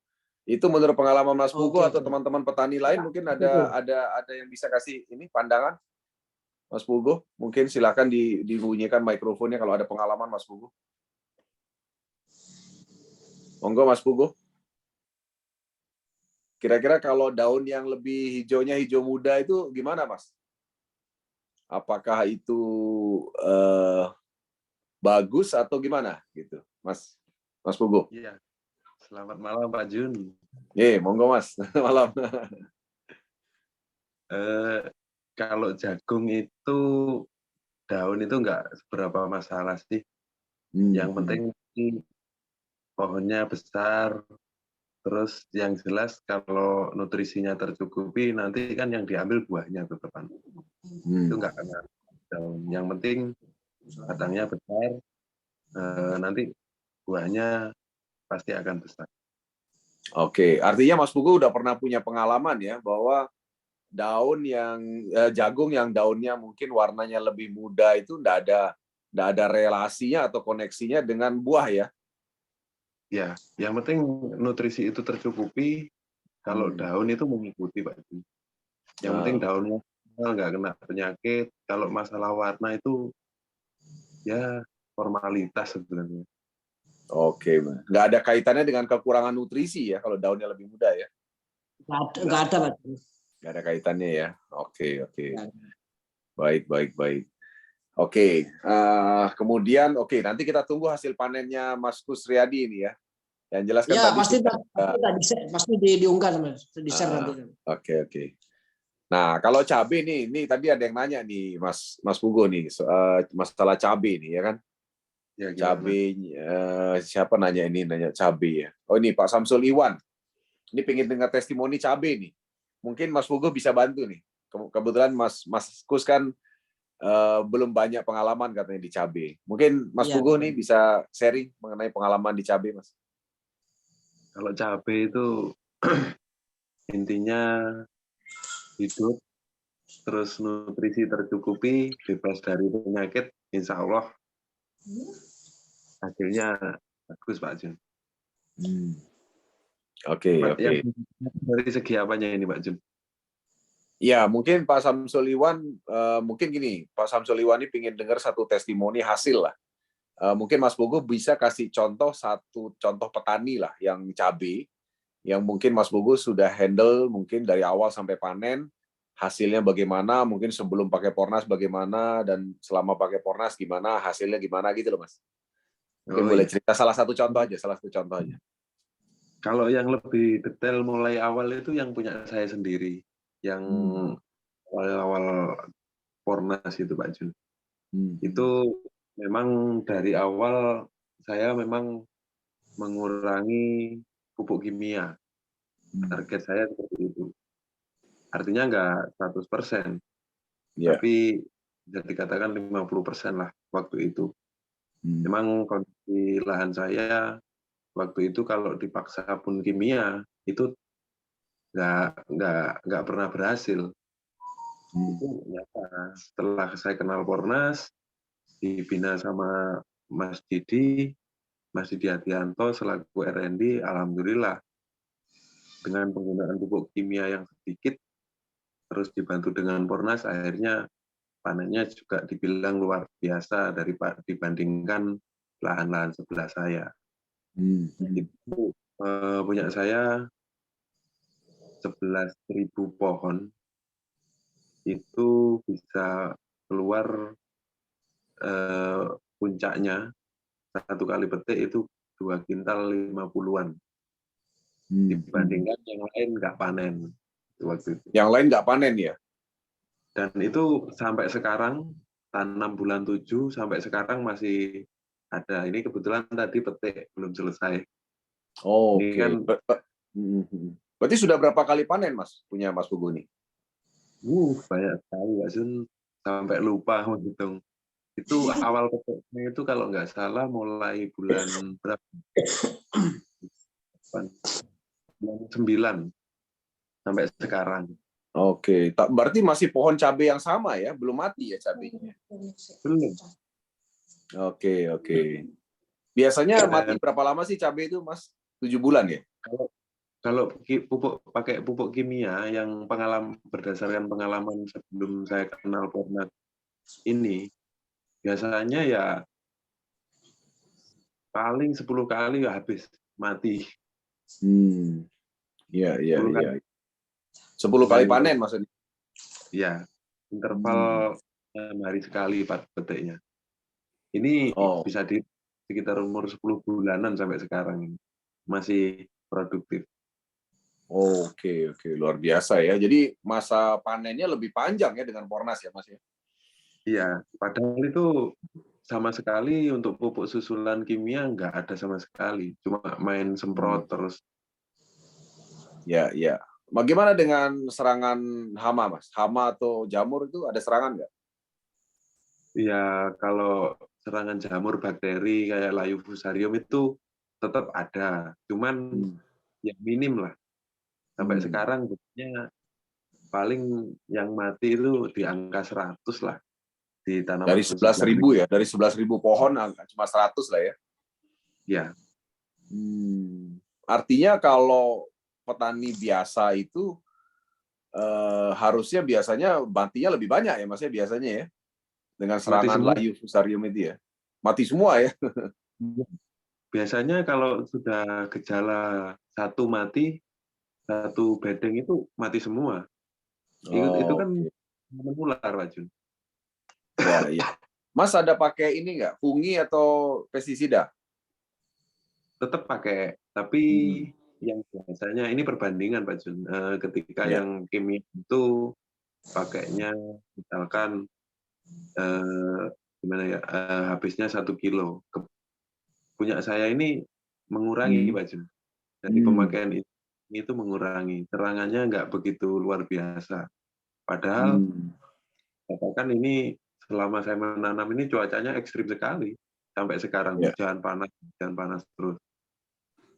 Itu menurut pengalaman Mas Pugo atau teman-teman petani lain mungkin ada yang bisa kasih ini pandangan? Mas Pugo, mungkin silakan dibunyikan mikrofonnya kalau ada pengalaman Mas Pugo. Monggo Mas Pugo. Kira-kira kalau daun yang lebih hijaunya hijau muda itu gimana, Mas? Apakah itu bagus atau gimana gitu, Mas Pugo? Iya. Selamat malam Pak Jun. Monggo Mas. Malam. Kalau jagung itu daun itu nggak seberapa masalah sih. Yang penting pohonnya besar. Terus yang jelas kalau nutrisinya tercukupi, nanti kan yang diambil buahnya tetepan. Itu nggak kena daun. Yang penting batangnya besar, nanti buahnya pasti akan besar. Oke, artinya Mas Pugu udah pernah punya pengalaman ya bahwa jagung yang daunnya mungkin warnanya lebih muda itu nggak ada relasinya atau koneksinya dengan buah ya. Ya, yang penting nutrisi itu tercukupi. Kalau daun itu mengikuti, Pak. Yang penting daunnya nggak kena penyakit. Kalau masalah warna itu ya formalitas sebenarnya. Oke, nggak ada kaitannya dengan kekurangan nutrisi ya kalau daunnya lebih muda ya. Nggak ada, Pak. Nggak ada kaitannya ya. Oke. Baik. Oke, kemudian nanti kita tunggu hasil panennya Mas Kusriyadi ini ya. Yang jelas kan pasti diunggah sama di-share nanti. Oke. Nah, kalau cabai ini tadi ada yang nanya nih Mas Pugo nih masalah cabai nih ya kan. Ya, cabai siapa nanya cabai ya. Oh ini Pak Samsul Iwan. Ini pengen dengar testimoni cabai nih. Mungkin Mas Pugo bisa bantu nih. Kebetulan Mas Kus kan belum banyak pengalaman katanya di cabai. Mungkin Mas Pugo nih bisa sharing mengenai pengalaman di cabai, Mas. Kalau cabai itu intinya hidup, terus nutrisi tercukupi, bebas dari penyakit, insya Allah hasilnya bagus, Pak Jun. Oke. Dari segi apanya ini, Pak Jun? Ya, mungkin Pak Samsul Iwan, mungkin gini, Pak Samsul Iwan ini ingin dengar satu testimoni hasil lah. Mungkin Mas Pugo bisa kasih satu contoh petani lah yang cabai, yang mungkin Mas Pugo sudah handle mungkin dari awal sampai panen, hasilnya bagaimana, mungkin sebelum pakai Pornas bagaimana, dan selama pakai Pornas gimana, hasilnya gimana gitu loh Mas. Mungkin boleh cerita salah satu contoh aja. Kalau yang lebih detail mulai awal itu yang punya saya sendiri, yang awal Pornas itu Pak Jun. Itu memang dari awal saya memang mengurangi pupuk kimia. Target saya seperti itu. Artinya nggak 100%, tapi bisa dikatakan 50% lah waktu itu. Memang kondisi lahan saya waktu itu kalau dipaksa pun kimia itu nggak pernah berhasil. Itu nyata. Setelah saya kenal Pornas, dibina sama Mas Didi Hadianto selaku R&D, alhamdulillah dengan penggunaan pupuk kimia yang sedikit, terus dibantu dengan Pornas, akhirnya panennya juga dibilang luar biasa dibandingkan lahan-lahan sebelah saya. Itu punya saya 11.000 pohon itu bisa keluar puncaknya satu kali petik itu 2 kintal 50-an. Dibandingkan yang lain nggak panen waktu itu. Yang lain nggak panen ya? Dan itu sampai sekarang tanam bulan 7 sampai sekarang masih ada. Ini kebetulan tadi petik belum selesai. Oh, Ini oke. kan Berarti sudah berapa kali panen Mas punya Mas Pugu nih? banyak sekali Pak Jun, sampai lupa menghitung. Itu awal petiknya itu kalau nggak salah mulai bulan berapa? Bulan 9 sampai sekarang. Oke, berarti masih pohon cabai yang sama ya, belum mati ya cabainya? Belum. Oke. Biasanya mati berapa lama sih cabai itu, Mas? 7 bulan ya? Kalau pakai pupuk kimia yang berdasarkan pengalaman sebelum saya kenal Pornas ini, biasanya ya paling 10 kali ya habis mati. Iya. 10 Nah, kali panen maksudnya? Ya, interval 6 hari sekali petiknya. Ini bisa di sekitar umur 10 bulanan sampai sekarang ini. Masih produktif. Oke, luar biasa ya. Jadi masa panennya lebih panjang ya dengan Pornas ya, Mas ya? Iya, padahal itu sama sekali untuk pupuk susulan kimia nggak ada sama sekali. Cuma main semprot terus. Ya. Bagaimana dengan serangan hama, Mas? Hama atau jamur itu ada serangan nggak? Ya, kalau serangan jamur bakteri kayak layu fusarium itu tetap ada. Cuman yang minim lah. Sampai sekarang buktinya paling yang mati itu di angka 100 lah. Di tanaman dari 11.000 ya? Dari 11.000 pohon cuma 100 lah ya? Ya. Artinya kalau petani biasa itu harusnya biasanya matinya lebih banyak ya, Mas ya, biasanya ya? Dengan serangan layu fusarium itu ya? Mati semua ya? Biasanya kalau sudah gejala satu mati, satu bedeng itu mati semua. Itu kan menular, Pak Jun. Ya. Mas ada pakai ini nggak? Fungi atau pestisida? Tetap pakai, tapi yang biasanya ini perbandingan, Pak Jun. Ketika yang kimia itu pakainya misalkan habisnya 1 kilo. Punya saya ini mengurangi, Pak Jun. Jadi pemakaian itu mengurangi. Serangannya nggak begitu luar biasa. Padahal katakan ini selama saya menanam ini cuacanya ekstrim sekali. Sampai sekarang hujan panas terus.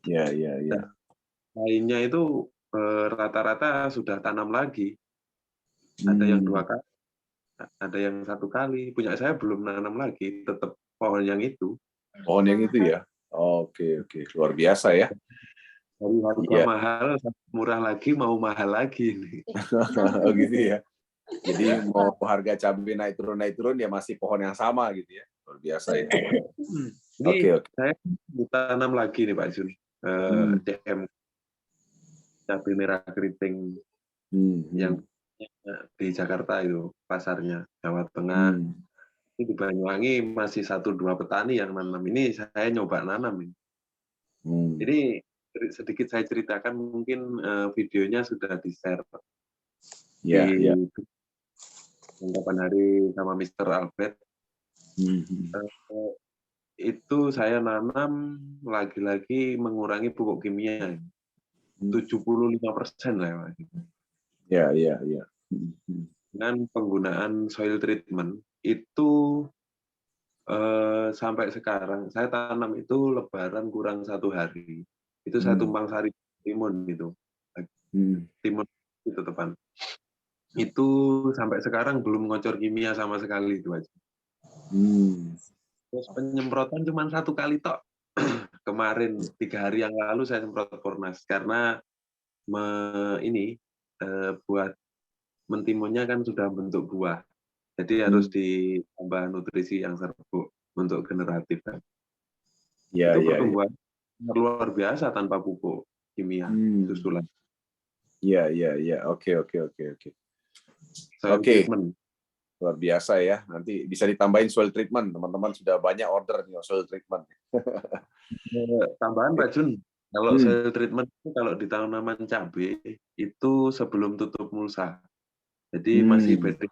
Ya. Lainnya itu rata-rata sudah tanam lagi. Ada yang 2 kali, ada yang 1 kali. Punya saya belum nanam lagi, tetap pohon yang itu. Pohon yang itu ya? Oke. Luar biasa ya. Dari harga mahal, murah lagi, mau mahal lagi. Oh gitu ya. Jadi mau harga cabai naik turun ya masih pohon yang sama gitu ya. Luar biasa ya. Oke. Saya tanam lagi nih Pak Jun. DM cabai merah keriting yang di Jakarta itu pasarnya, Jawa Tengah. Ini di Banyuwangi masih 1-2 petani yang nanam. Ini saya nyoba nanam ini. Jadi sedikit saya ceritakan, mungkin videonya sudah di-share di kapan hari sama Mr. Albert. Itu saya nanam lagi-lagi mengurangi pupuk kimia 75% lah. Ya. Dengan penggunaan soil treatment itu sampai sekarang saya tanam itu Lebaran kurang 1 hari. Itu saya tumpang sari timun itu. Timun itu tepan. Itu sampai sekarang belum ngocor kimia sama sekali itu aja. Terus penyemprotan cuma 1 kali tok. Kemarin 3 hari yang lalu saya semprot Pornas karena buat mentimunnya kan sudah bentuk buah. Jadi harus ditambah nutrisi yang serbuk untuk generatif kan. Ya, Itu ya, ya. pertumbuhan luar biasa tanpa pupuk kimia susulan. Ya, ya, ya. Oke. Soil Oke. treatment. Luar biasa ya. Nanti bisa ditambahin soil treatment. Teman-teman sudah banyak order nih soil treatment. Tambahan Pak Jun, kalau soil treatment itu kalau di tanaman cabai itu sebelum tutup mulsa. Jadi masih beda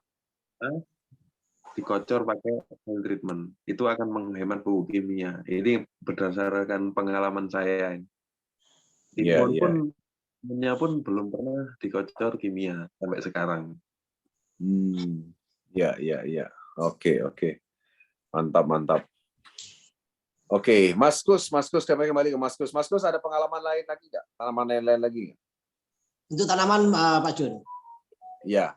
dikocor pakai soil treatment. Itu akan menghemat pupuk kimia. Ini berdasarkan pengalaman saya. Timun pun belum pernah dikocor kimia sampai sekarang. Ya. Oke. Mantap. Oke, Mas Kus, kami kembali ke Mas Kus. Mas Kus ada pengalaman lain lagi nggak? Pengalaman lain lagi nggak? Untuk tanaman Pak Jun, Ya,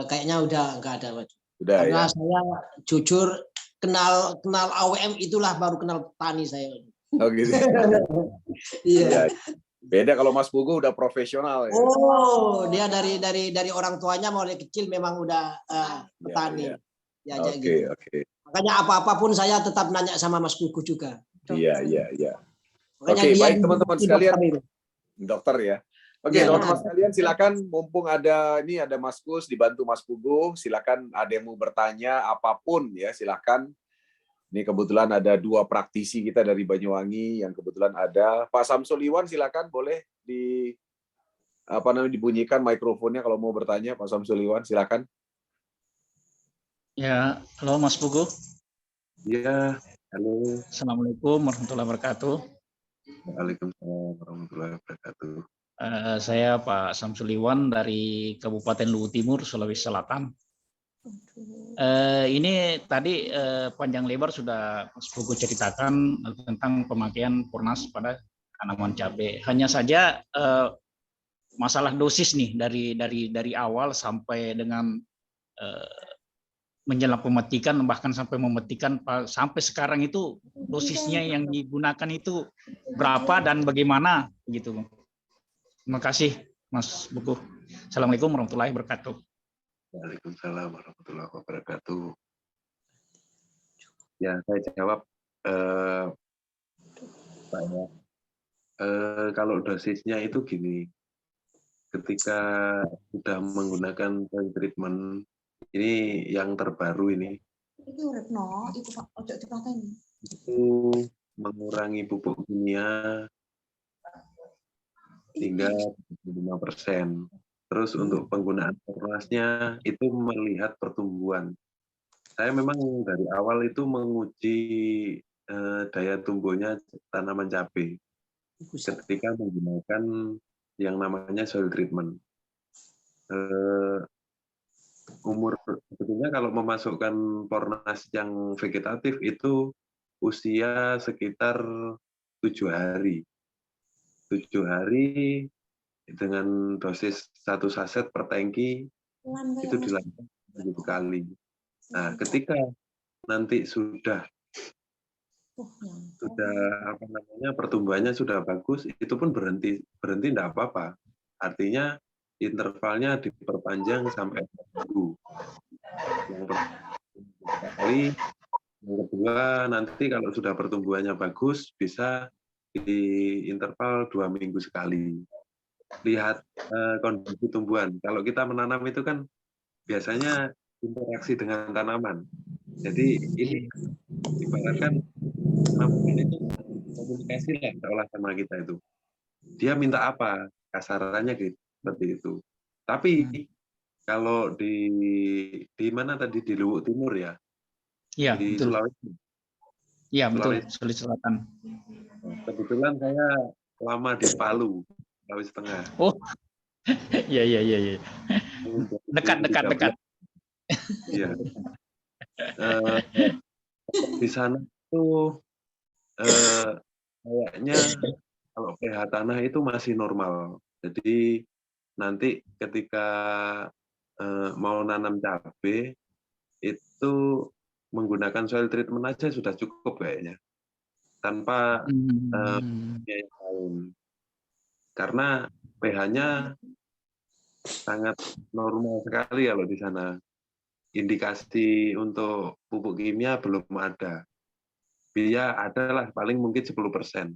kayaknya udah nggak ada Pak Jun. udah Karena ya. saya jujur kenal AWM itulah baru kenal petani saya. Oh gitu. Iya. Beda kalau Mas Pugu udah profesional ya. Oh, dia dari orang tuanya mulai kecil memang udah petani. Ya, gitu. Oke. Makanya apa-apapun saya tetap nanya sama Mas Kuku juga. Iya. Makanya Oke, dia baik teman-teman sekalian. dokter. Dokter ya. Oke, teman-teman sekalian silakan mumpung ada Mas Kus dibantu Mas Pugu, silakan ada yang mau bertanya apapun ya, silakan. Ini kebetulan ada 2 praktisi kita dari Banyuwangi yang kebetulan ada. Pak Samsul Iwan silakan boleh dibunyikan mikrofonnya kalau mau bertanya Pak Samsul Iwan silakan. Ya, halo Mas Pugu. Ya, halo. Assalamualaikum warahmatullahi wabarakatuh. Waalaikumsalam warahmatullahi wabarakatuh. Saya Pak Samsul Iwan dari Kabupaten Luwu Timur, Sulawesi Selatan. Ini tadi panjang lebar sudah Mas Pugu ceritakan tentang pemakaian Pornas pada tanaman cabai. Hanya saja masalah dosis nih dari awal sampai dengan menjelang pemetikan, bahkan sampai memetikan sampai sekarang itu dosisnya yang digunakan itu berapa dan bagaimana gitu. Terima kasih Mas Buku. Assalamualaikum warahmatullahi wabarakatuh. Waalaikumsalam warahmatullahi wabarakatuh. Ya, saya jawab Pak ya. Kalau dosisnya itu gini, ketika sudah menggunakan soil treatment, ini yang terbaru ini, itu mengurangi pupuk kimia hingga 75%. Terus untuk penggunaan Pornasnya itu melihat pertumbuhan. Saya memang dari awal itu menguji daya tumbuhnya tanaman cabai ketika menggunakan yang namanya soil treatment. Sebetulnya kalau memasukkan Pornas yang vegetatif itu usia sekitar 7 hari. 7 hari dengan dosis 1 saset per tangki itu dilakukan 7 kali. Nah, ketika nanti sudah pertumbuhannya sudah bagus, itu pun berhenti enggak apa-apa. Artinya intervalnya diperpanjang sampai 1 minggu. Yang kali, yang kedua nanti kalau sudah pertumbuhannya bagus bisa di interval 2 minggu sekali. Lihat kondisi tumbuhan. Kalau kita menanam itu kan biasanya interaksi dengan tanaman. Jadi ini ibaratkan tanaman itu komunikasi lah seolah sama kita itu. Dia minta apa? Kasarannya gitu, seperti itu. Tapi kalau di mana tadi di Luwu Timur ya? Iya, di betul. Sulawesi. Iya, betul, Sulawesi Selatan. Kebetulan saya lama di Palu, Sulawesi Tengah. Oh. Iya. Dekat. Iya. Di sana itu kayaknya kalau pH tanah itu masih normal. Jadi nanti ketika mau nanam cabai itu menggunakan soil treatment aja sudah cukup kayaknya, tanpa biaya lain. Karena pH-nya sangat normal sekali kalau di sana. indikasi untuk pupuk kimia belum ada. Dia adalah paling mungkin 10%.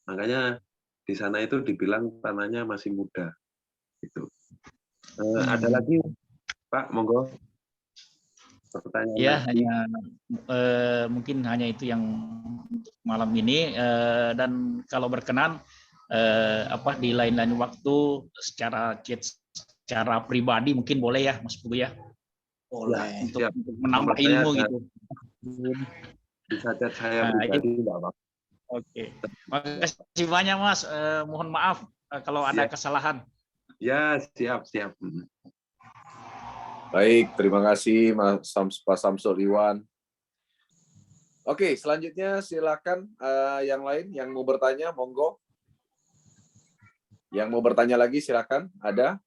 Makanya di sana itu dibilang tanahnya masih muda. Gitu. Ada lagi, Pak, monggo. Pertanyaan Ya, lagi. hanya mungkin hanya itu yang untuk malam ini, dan kalau berkenan di lain-lain waktu secara chat, secara pribadi mungkin boleh ya, Mas Pugu ya, Boleh. untuk Siap. menambah Nomor saya ilmu ada. gitu. Bisa chat saya Nah, pribadi, enggak apa-apa. Oke, makasih banyak Mas. Mohon maaf kalau ada Siap. kesalahan. Ya, siap. Baik, terima kasih Pak Samsul Iwan. Oke, selanjutnya silakan yang lain yang mau bertanya, monggo. Yang mau bertanya lagi silakan, ada.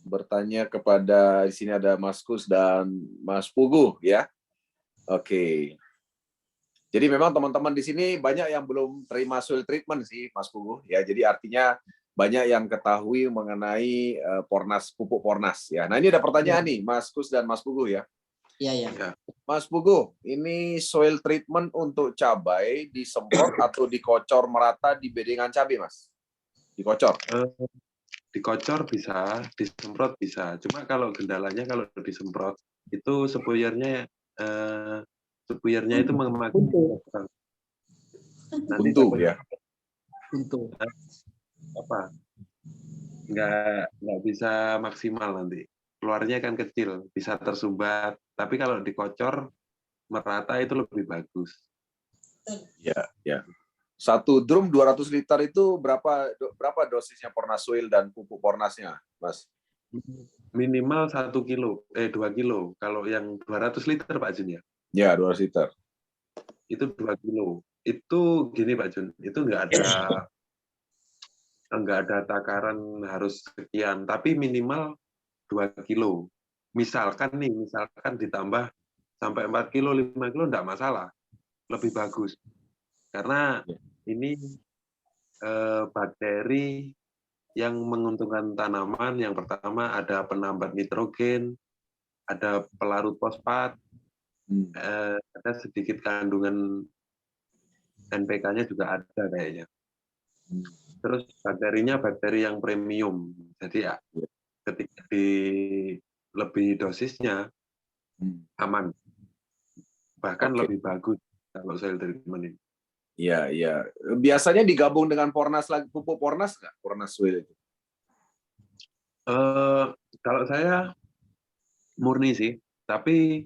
Bertanya kepada, di sini ada Mas Kus dan Mas Pugu ya. Oke. Jadi memang teman-teman di sini banyak yang belum terima soil treatment sih, Mas Pugu ya. Jadi artinya banyak yang ketahui mengenai pupuk Pornas ya. Nah, ini ada pertanyaan nih, Mas Kus dan Mas Pugu ya. Iya. Mas Pugu, ini soil treatment untuk cabai disemprot atau dikocor merata di bedengan cabai, Mas? Dikocor? Dikocor bisa, disemprot bisa. Cuma kalau kendalanya kalau disemprot itu sepuyernya itu memakan nanti Buntu ya. Untuk apa? Nggak bisa maksimal nanti. Keluarnya kan kecil, bisa tersumbat. Tapi kalau dikocor merata itu lebih bagus. Ya. Satu drum 200 liter itu berapa dosisnya Pornas Soil dan pupuk Pornasnya, Mas? Minimal 1 kilo, 2 kilo. Kalau yang 200 liter, Pak Jun ya? Ya, 200 liter. Itu 2 kilo. Itu gini, Pak Jun, itu nggak ada takaran harus sekian, tapi minimal 2 kilo. Misalkan ditambah sampai 4 kilo, 5 kilo, enggak masalah. Lebih bagus. Karena ini bakteri yang menguntungkan tanaman. Yang pertama ada penambat nitrogen, ada pelarut fosfat, ada sedikit kandungan NPK-nya juga ada kayaknya. Terus bakterinya bakteri yang premium. Jadi ya, ketika lebih dosisnya aman. Bahkan lebih bagus kalau soil treatment ini. Iya. Biasanya digabung dengan Pornas lagi, pupuk Pornas nggak? Pornas Soil itu? Kalau saya murni sih, tapi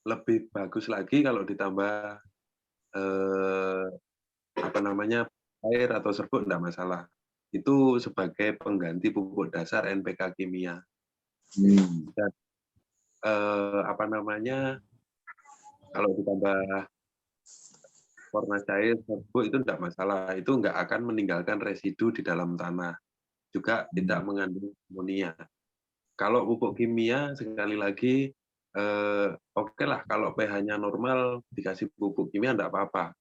lebih bagus lagi kalau ditambah air atau serbuk enggak masalah. Itu sebagai pengganti pupuk dasar NPK kimia. Dan kalau ditambah Pornas cair, serbuk itu enggak masalah. Itu enggak akan meninggalkan residu di dalam tanah. Juga tidak mengandung amonia. Kalau pupuk kimia sekali lagi oke lah kalau pH-nya normal dikasih pupuk kimia enggak apa-apa.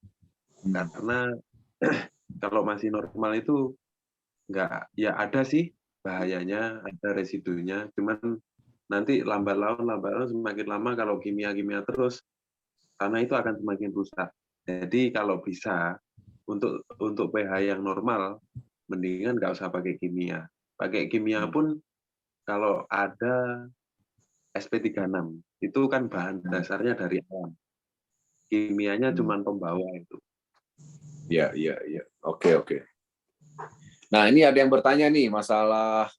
Karena kalau masih normal itu enggak, ya ada sih bahayanya, ada residunya. Cuman nanti lambat laun semakin lama kalau kimia terus tanah itu akan semakin rusak. Jadi kalau bisa untuk pH yang normal mendingan nggak usah pakai kimia. Pakai kimia pun kalau ada SP36 itu kan bahan dasarnya dari alam. Kimianya cuma pembawa itu. Iya. Oke. Nah, ini ada yang bertanya nih masalah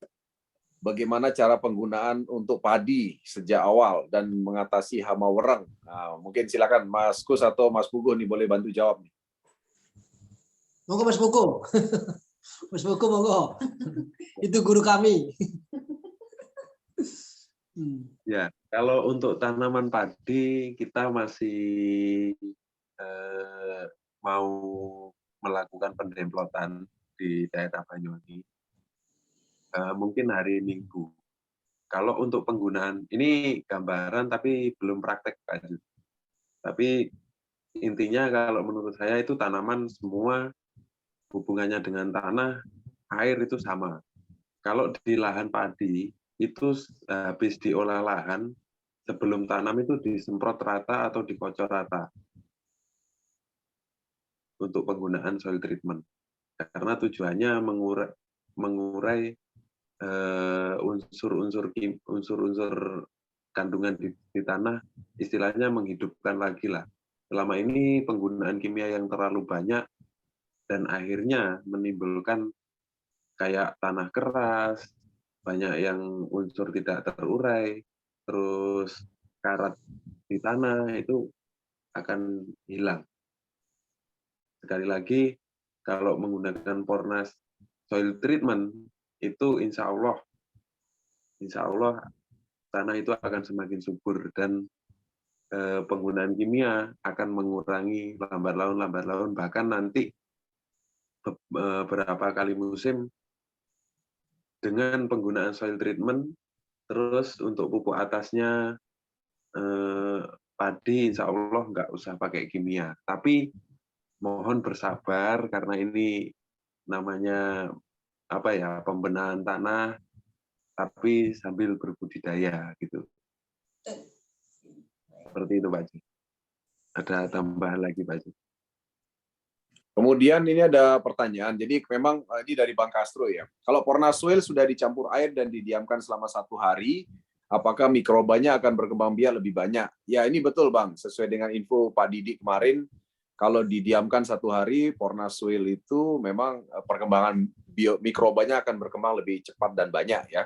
bagaimana cara penggunaan untuk padi sejak awal dan mengatasi hama wereng. Nah, mungkin silakan Mas Kus atau Mas Pugu nih boleh bantu jawab nih. monggo Mas Buku. Mas Buku monggo. Itu guru kami. Ya, kalau untuk tanaman padi kita masih mau melakukan pendemplotan di daerah Banyuwangi. Mungkin hari Minggu. Kalau untuk penggunaan, ini gambaran tapi belum praktek, Pak. Tapi intinya kalau menurut saya itu tanaman semua hubungannya dengan tanah, air itu sama. Kalau di lahan padi, itu habis diolah lahan, sebelum tanam itu disemprot rata atau dikocor rata untuk penggunaan soil treatment. Karena tujuannya mengurai unsur-unsur kandungan di tanah, istilahnya menghidupkan lagi lah. Selama ini penggunaan kimia yang terlalu banyak dan akhirnya menimbulkan kayak tanah keras, banyak yang unsur tidak terurai, terus karat di tanah itu akan hilang. Sekali lagi, kalau menggunakan Pornas soil treatment itu insya Allah tanah itu akan semakin subur dan penggunaan kimia akan mengurangi lambat laun, bahkan nanti beberapa kali musim dengan penggunaan soil treatment. Terus untuk pupuk atasnya padi insya Allah nggak usah pakai kimia. Tapi mohon bersabar karena ini namanya pembenahan tanah, tapi sambil berbudidaya gitu. Seperti itu Pak Haji. Ada tambahan lagi Pak Haji? Kemudian ini ada pertanyaan, jadi memang ini dari Bang Castro ya. Kalau Pornas Soil sudah dicampur air dan didiamkan selama 1 hari, apakah mikrobanya akan berkembang biak lebih banyak? Ya ini betul Bang, sesuai dengan info Pak Didi kemarin, kalau didiamkan 1 hari, Pornas Soil itu memang perkembangan mikrobanya akan berkembang lebih cepat dan banyak ya.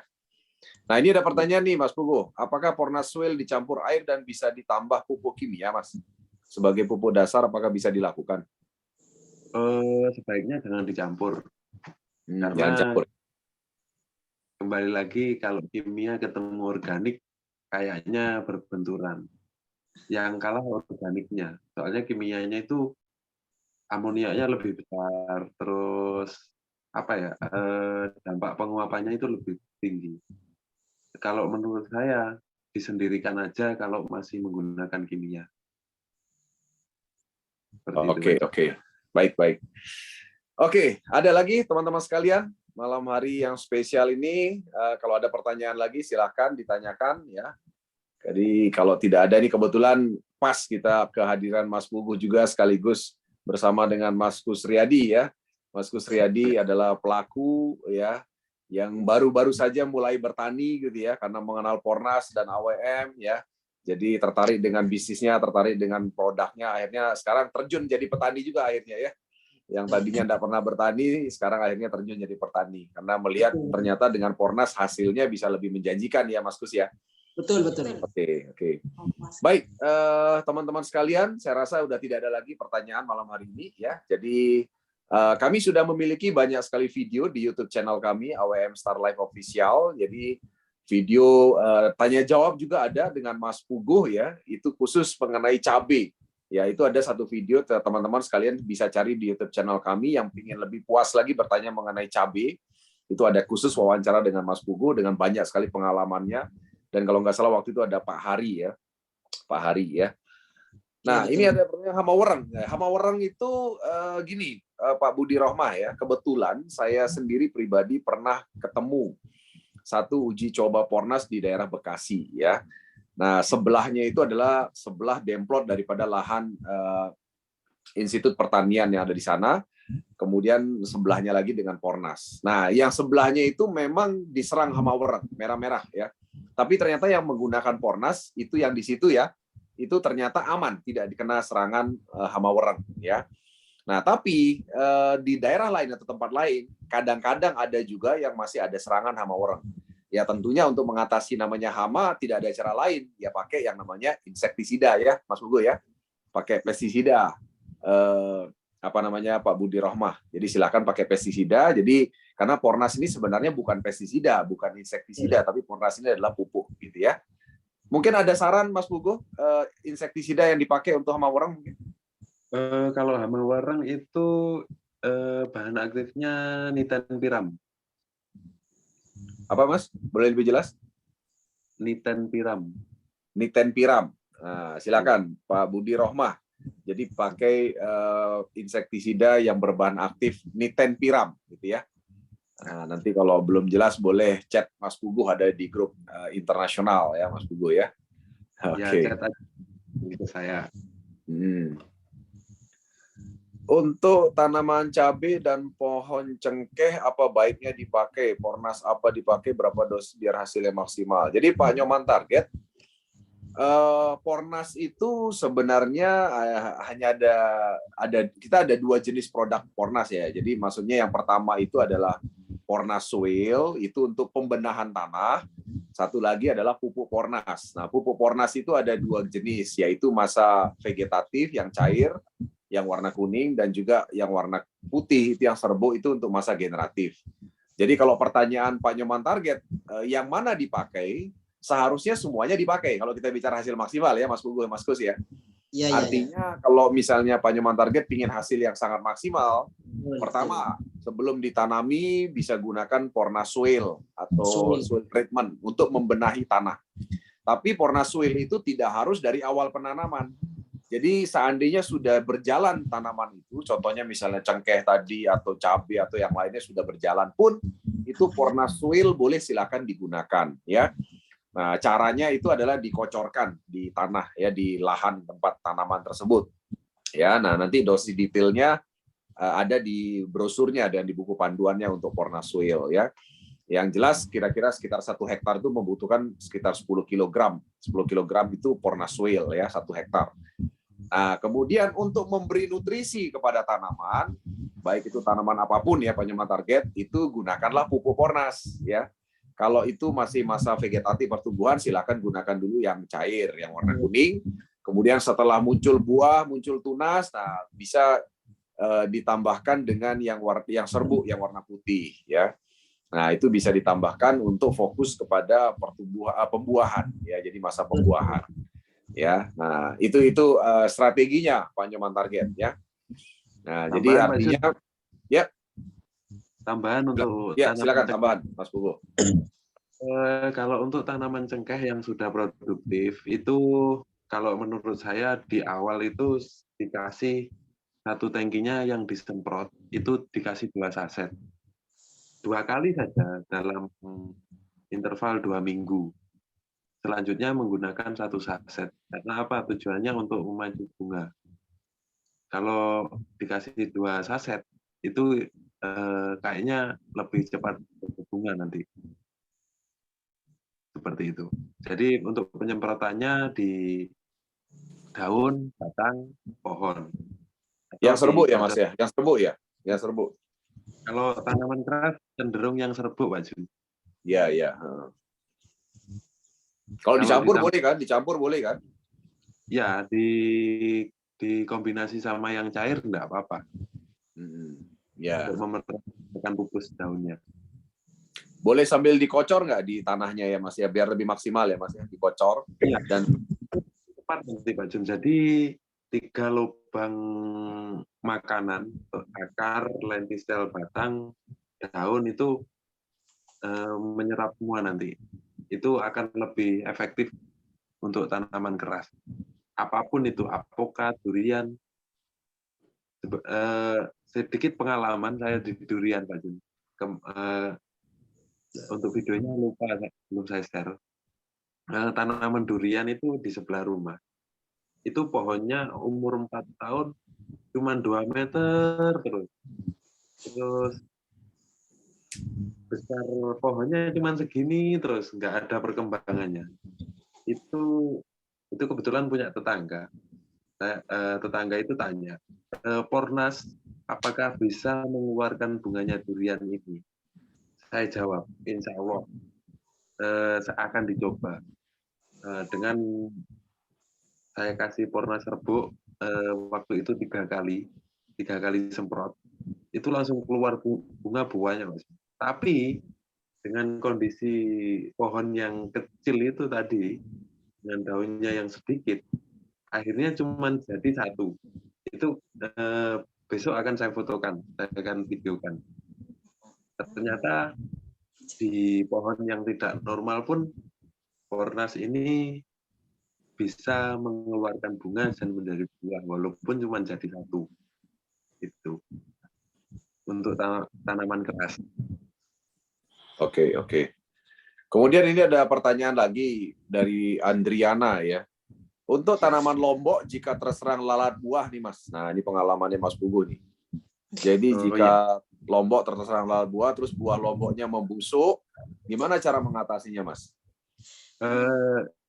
Nah ini ada pertanyaan nih Mas Pugu, apakah Pornas Soil dicampur air dan bisa ditambah pupuk kimia Mas? Sebagai pupuk dasar apakah bisa dilakukan? Sebaiknya jangan dicampur. Karena Jangan campur. Kembali lagi kalau kimia ketemu organik kayaknya berbenturan. Yang kalah organiknya. Soalnya kimianya itu amoniaknya lebih besar, terus dampak penguapannya itu lebih tinggi. Kalau menurut saya disendirikan aja kalau masih menggunakan kimia. Oke. Baik. Oke, ada lagi teman-teman sekalian malam hari yang spesial ini. Kalau ada pertanyaan lagi silahkan ditanyakan ya. Jadi kalau tidak ada ini kebetulan pas kita kehadiran Mas Pugu juga sekaligus bersama dengan Mas Kusriyadi ya. Mas Kusriyadi adalah pelaku ya yang baru-baru saja mulai bertani gitu ya karena mengenal Pornas dan AWM ya. Jadi tertarik dengan bisnisnya, tertarik dengan produknya, akhirnya sekarang terjun jadi petani juga akhirnya ya. Yang tadinya tidak pernah bertani, sekarang akhirnya terjun jadi petani. Karena melihat ternyata dengan Pornas hasilnya bisa lebih menjanjikan ya Mas Kus ya. Betul. Oke. Baik, teman-teman sekalian, saya rasa sudah tidak ada lagi pertanyaan malam hari ini ya. Jadi kami sudah memiliki banyak sekali video di YouTube channel kami, AWM Star Life Official. Jadi video tanya jawab juga ada dengan Mas Puguh ya, itu khusus mengenai cabai. Ya, itu ada satu video teman-teman sekalian bisa cari di YouTube channel kami yang ingin lebih puas lagi bertanya mengenai cabai. Itu ada khusus wawancara dengan Mas Puguh dengan banyak sekali pengalamannya. Dan kalau nggak salah waktu itu ada Pak Hari ya. Nah, ini ada pertanyaan hama wereng. Hama wereng itu gini, Pak Budi Rohmah ya. Kebetulan saya sendiri pribadi pernah ketemu satu uji coba Pornas di daerah Bekasi ya. Nah, sebelahnya itu adalah sebelah demplot daripada lahan Institut Pertanian yang ada di sana. Kemudian sebelahnya lagi dengan Pornas. Nah, yang sebelahnya itu memang diserang hama wereng, merah-merah ya. Tapi ternyata yang menggunakan Pornas itu yang di situ ya, itu ternyata aman, tidak dikena serangan hama wereng ya. Nah, tapi di daerah lain atau tempat lain, kadang-kadang ada juga yang masih ada serangan hama wereng. Ya tentunya untuk mengatasi namanya hama tidak ada cara lain, ya pakai yang namanya insektisida ya, Mas Pugu ya. Pakai pestisida. Pak Budi Rohmah. Jadi silakan pakai pestisida. Jadi karena Pornas ini sebenarnya bukan pestisida, bukan insektisida, tapi Pornas ini adalah pupuk gitu ya. Mungkin ada saran Mas Pugu, insektisida yang dipakai untuk hama wereng mungkin? Kalau hama wereng itu bahan aktifnya nitenpiram. Apa Mas? Boleh lebih jelas? Nitenpiram. Nah, silakan Pak Budi Rohmah. Jadi pakai insektisida yang berbahan aktif nitenpiram gitu ya. Nah, nanti kalau belum jelas boleh chat Mas Pugu, ada di grup internasional ya Mas Pugu ya. Ya Oke. chat aja ke saya. Untuk tanaman cabai dan pohon cengkeh, apa baiknya dipakai? Pornas apa dipakai? Berapa dosis biar hasilnya maksimal? Jadi Pak Nyoman target, Pornas itu sebenarnya hanya kita ada 2 jenis produk Pornas ya. Jadi maksudnya yang pertama itu adalah Pornas Soil, itu untuk pembenahan tanah. Satu lagi adalah pupuk Pornas. Nah, pupuk Pornas itu ada 2 jenis, yaitu masa vegetatif yang cair, yang warna kuning, dan juga yang warna putih, itu yang serbuk, itu untuk masa generatif. Jadi kalau pertanyaan Pak Nyoman target, yang mana dipakai? Seharusnya semuanya dipakai kalau kita bicara hasil maksimal ya Mas Pugu, Mas Kus ya. Artinya kalau misalnya Pak Nyoman target ingin hasil yang sangat maksimal, pertama sebelum ditanami bisa gunakan Pornas Soil atau soil treatment untuk membenahi tanah. Tapi Pornas Soil itu tidak harus dari awal penanaman. Jadi seandainya sudah berjalan tanaman itu, contohnya misalnya cengkeh tadi atau cabai atau yang lainnya sudah berjalan pun, itu Pornas Soil boleh silakan digunakan ya. Nah, caranya itu adalah dikocorkan di tanah ya, di lahan tempat tanaman tersebut. Ya, nah nanti dosis detailnya ada di brosurnya dan di buku panduannya untuk Pornas Soil ya. Yang jelas kira-kira sekitar 1 hektar itu membutuhkan sekitar 10 kg. 10 kg itu Pornas Soil ya, 1 hektar. Nah, kemudian untuk memberi nutrisi kepada tanaman, baik itu tanaman apapun ya Pak Nyoman target, itu gunakanlah pupuk Pornas ya. Kalau itu masih masa vegetatif pertumbuhan, silakan gunakan dulu yang cair, yang warna kuning. Kemudian setelah muncul buah, muncul tunas, nah bisa ditambahkan dengan yang serbuk, yang warna putih ya. Nah, itu bisa ditambahkan untuk fokus kepada pembuahan ya, jadi masa pembuahan. Ya, nah itu strateginya Pak Nyoman target ya. Nah, jadi artinya ya. Tambahan untuk ya silakan tambahan Mas Pugu. Kalau untuk tanaman cengkeh yang sudah produktif itu kalau menurut saya di awal itu dikasih 1 tangkinya yang disemprot itu dikasih 2 saset. 2 kali saja dalam interval 2 minggu. Selanjutnya menggunakan 1 saset. Karena apa? Tujuannya untuk memacu bunga. Kalau dikasih 2 saset, itu kayaknya lebih cepat berbunga nanti. Seperti itu. Jadi untuk penyemprotannya di daun, batang, pohon. Yang serbuk ya Mas ya? Yang serbuk ya? Yang serbuk. Kalau tanaman keras cenderung yang serbuk, Pak Jun. Iya, iya. Kalau dicampur boleh kan? Dicampur boleh kan? Ya, dikombinasi sama yang cair enggak apa-apa. Ya. Untuk memerlukan pupus daunnya. Boleh sambil dikocor nggak di tanahnya ya Mas ya, biar lebih maksimal ya Mas ya, dikocor. Iya. Dan tepat nanti Pak Jun. Jadi 3 lubang makanan, akar, lentisel, batang, daun itu menyerap semua nanti. Itu akan lebih efektif untuk tanaman keras. Apapun itu, apokat, durian. Sedikit pengalaman saya di durian, Pak Jun. Untuk videonya lupa, belum saya share. Tanaman durian itu di sebelah rumah. Itu pohonnya umur 4 tahun, cuma 2 meter terus. Terus besar pohonnya cuma segini terus, nggak ada perkembangannya. Itu kebetulan punya tetangga. Tetangga itu tanya, Pornas apakah bisa mengeluarkan bunganya durian ini? Saya jawab, insya Allah akan dicoba. Dengan saya kasih Pornas serbuk waktu itu 3 kali semprot, itu langsung keluar bunga buahnya, Mas. Tapi dengan kondisi pohon yang kecil itu tadi, dengan daunnya yang sedikit, akhirnya cuma jadi 1. Itu besok akan saya fotokan, saya akan videokan. Ternyata di pohon yang tidak normal pun Pornas ini bisa mengeluarkan bunga dan menjadi buah, walaupun cuma jadi 1. Itu untuk tanaman keras. Oke. Kemudian ini ada pertanyaan lagi dari Andriana ya. Untuk tanaman lombok jika terserang lalat buah nih Mas. Nah, ini pengalamannya Mas Pugu nih. Jadi jika lombok terserang lalat buah, terus buah lomboknya membusuk, gimana cara mengatasinya Mas?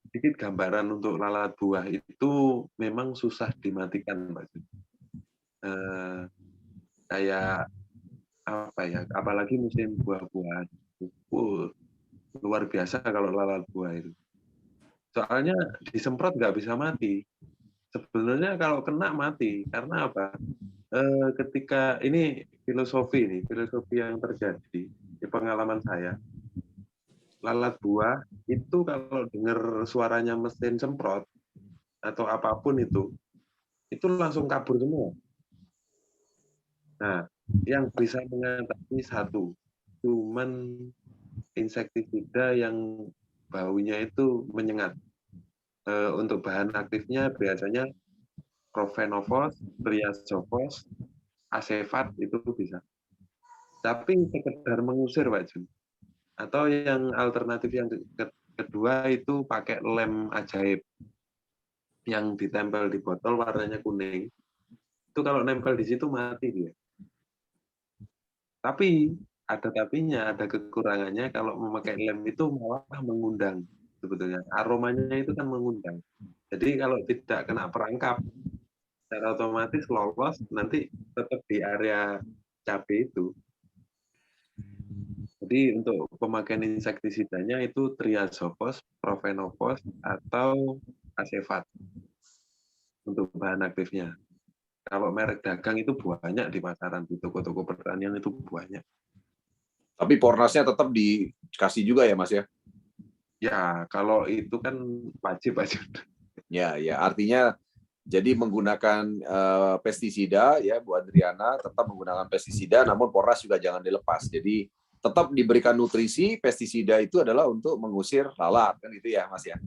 Sedikit gambaran untuk lalat buah itu memang susah dimatikan, Pak. Kayak apa ya? Apalagi musim buah-buahan, luar biasa kalau lalat buah itu. Soalnya disemprot nggak bisa mati. Sebenarnya kalau kena mati, karena apa? Ketika ini filosofi yang terjadi di pengalaman saya. Lalat buah itu kalau dengar suaranya mesin semprot atau apapun itu langsung kabur semua. Nah, yang bisa mengatasi satu, cuman insektisida yang baunya itu menyengat. Untuk bahan aktifnya biasanya Profenofos, Triazofos, Asefat itu bisa. Tapi sekedar mengusir, Pak Jun. Atau yang alternatif yang kedua itu pakai lem ajaib yang ditempel di botol warnanya kuning. Itu kalau nempel di situ mati dia. Tapi ada tapinya, ada kekurangannya kalau memakai lem itu malah mengundang sebetulnya. Aromanya itu kan mengundang. Jadi kalau tidak kena perangkap, secara otomatis lolos nanti tetap di area cabai itu. Jadi untuk pemakaian insektisidanya itu Triazofos, Profenofos, atau Asefat untuk bahan aktifnya. Kalau merek dagang itu banyak di pasaran, di toko-toko pertanian itu banyak. Tapi Pornasnya tetap dikasih juga ya Mas ya? Ya, kalau itu kan wajib aja. Ya, artinya jadi menggunakan pestisida ya Bu Adriana, tetap menggunakan pestisida, namun Pornas juga jangan dilepas. Jadi tetap diberikan nutrisi, pestisida itu adalah untuk mengusir lalat kan itu ya Mas ya?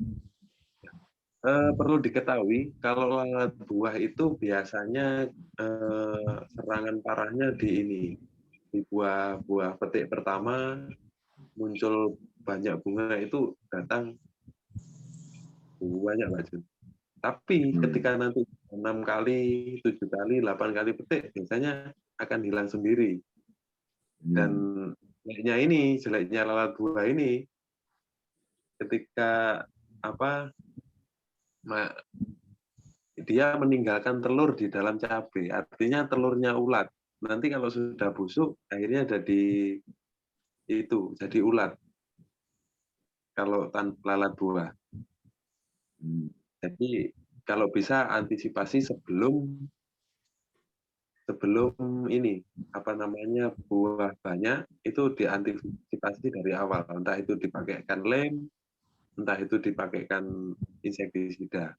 Perlu diketahui kalau lalat buah itu biasanya serangan parahnya di buah petik pertama muncul banyak bunga itu datang banyak Pak Jun. Tapi ketika nanti 6 kali, 7 kali, 8 kali petik biasanya akan hilang sendiri. Dan jeleknya lalat buah ini ketika dia meninggalkan telur di dalam cabai, artinya telurnya ulat. Nanti kalau sudah busuk, akhirnya jadi ulat. Kalau lalat buah. Jadi kalau bisa antisipasi sebelum ini buah banyak itu diantisipasi dari awal. Entah itu dipakaikan lem, entah itu dipakaikan insektisida.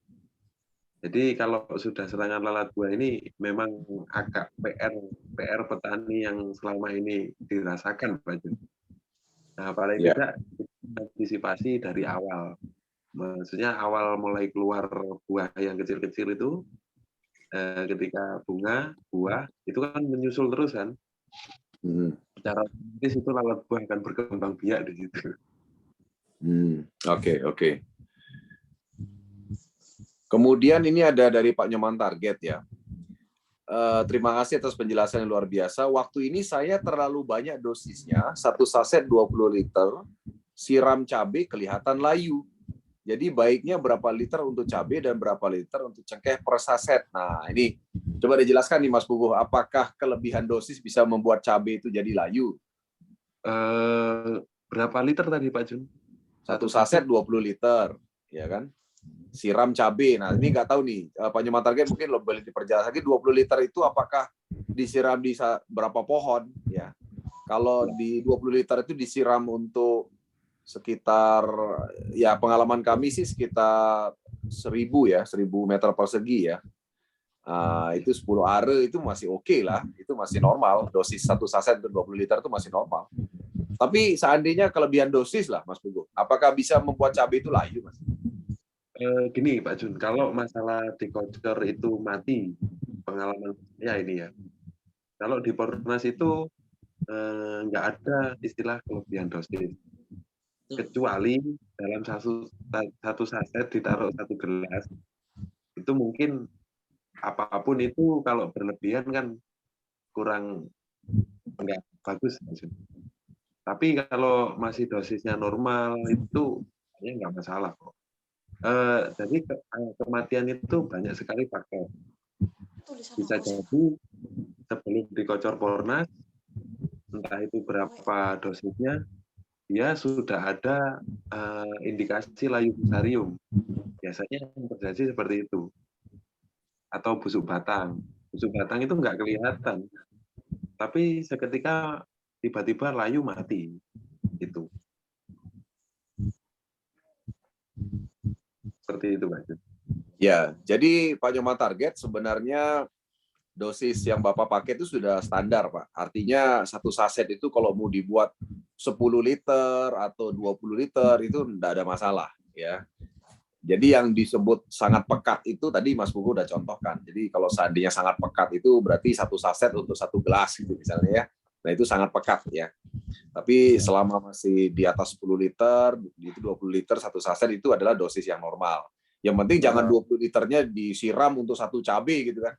Jadi kalau sudah serangan lalat buah ini memang agak PR petani yang selama ini dirasakan, Pak Jun. Nah, paling tidak antisipasi dari awal. Maksudnya awal mulai keluar buah yang kecil-kecil itu, ketika buah itu kan menyusul terus kan. Secara otomatis itu lalat buah akan berkembang biak di situ. Oke. Kemudian ini ada dari Pak Nyoman Target ya. Terima kasih atas penjelasan yang luar biasa. Waktu ini saya terlalu banyak dosisnya, 1 saset 20 liter, siram cabai kelihatan layu. Jadi baiknya berapa liter untuk cabai dan berapa liter untuk cengkeh per saset. Nah ini coba dijelaskan nih Mas Puguh, apakah kelebihan dosis bisa membuat cabai itu jadi layu? Berapa liter tadi Pak Jun? 1 saset 20 liter, ya kan? Siram cabai. Nah ini nggak tahu nih, Pak Nyoman Target mungkin boleh diperjelas lagi 20 liter itu apakah disiram di berapa pohon? Ya, kalau di 20 liter itu disiram untuk sekitar, ya pengalaman kami sih sekitar 1000 meter persegi ya. Itu 10 are itu masih oke lah, itu masih normal. Dosis 1 saset untuk 20 liter itu masih normal. Tapi seandainya kelebihan dosis lah Mas Pugu, apakah bisa membuat cabai itu layu Mas? Gini Pak Jun, kalau masalah dikocor itu mati, pengalaman saya ini ya. Kalau di Pornas itu nggak ada istilah kelebihan dosis. Kecuali dalam satu saset ditaruh 1 gelas, itu mungkin apapun itu kalau berlebihan kan kurang enggak bagus. Tapi kalau masih dosisnya normal itu kayaknya nggak masalah kok. Jadi kematian itu banyak sekali faktor. Bisa jadi sebelum dikocor Pornas, entah itu berapa dosisnya, dia sudah ada indikasi layu fusarium. Biasanya yang terjadi seperti itu. Atau busuk batang. Busuk batang itu nggak kelihatan. Tapi seketika tiba-tiba layu mati. Gitu. Seperti itu, Pak. Ya, jadi Pak Nyoman target sebenarnya dosis yang Bapak pakai itu sudah standar, Pak. Artinya satu saset itu kalau mau dibuat 10 liter atau 20 liter itu tidak ada masalah, ya. Jadi yang disebut sangat pekat itu tadi Mas Pugu udah contohkan. Jadi kalau seandainya sangat pekat itu berarti satu saset untuk satu gelas gitu misalnya ya. Nah itu sangat pekat ya. Tapi selama masih di atas 10 liter, itu 20 liter satu saset itu adalah dosis yang normal. Yang penting jangan 20 liternya disiram untuk satu cabai gitu kan.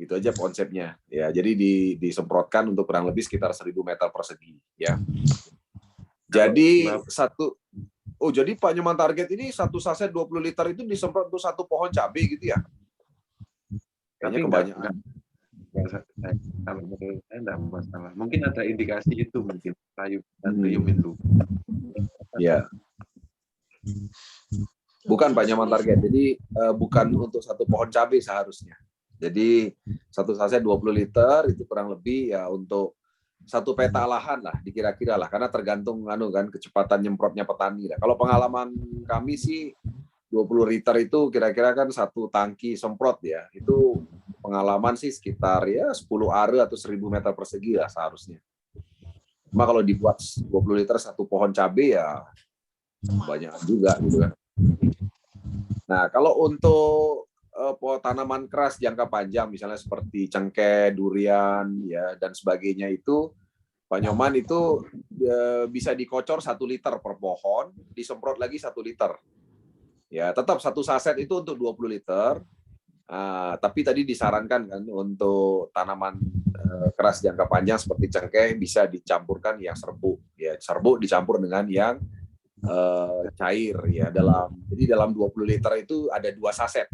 Gitu aja konsepnya. Ya, jadi disemprotkan untuk kurang lebih sekitar 1000 meter persegi ya. Jadi jadi Pak Nyoman target ini satu saset 20 liter itu disemprot untuk satu pohon cabai gitu ya? Kayaknya kebanyakan. Kalau menurut saya tidak masalah. Mungkin ada indikasi itu mungkin layu fusarium itu. Ya. Bukan Pak Nyoman target. Jadi bukan untuk satu pohon cabai seharusnya. Jadi satu saset 20 liter itu kurang lebih ya untuk satu peta lahan lah dikira-kira lah karena tergantung kecepatan nyemprotnya petani lah. Kalau pengalaman kami sih 20 liter itu kira-kira kan satu tangki semprot ya. Itu pengalaman sih sekitar ya 10 are atau 1000 meter persegi lah seharusnya. Cuma kalau dibuat 20 liter satu pohon cabai ya banyak juga gitu kan. Nah, kalau untuk tanaman keras jangka panjang misalnya seperti cengkeh, durian ya dan sebagainya itu Pak Nyoman itu bisa dikocor 1 liter per pohon, disemprot lagi 1 liter. Ya, tetap satu saset itu untuk 20 liter. Tapi tadi disarankan kan untuk tanaman keras jangka panjang seperti cengkeh bisa dicampurkan yang serbuk. Ya, serbuk dicampur dengan yang cair ya jadi dalam 20 liter itu ada 2 saset.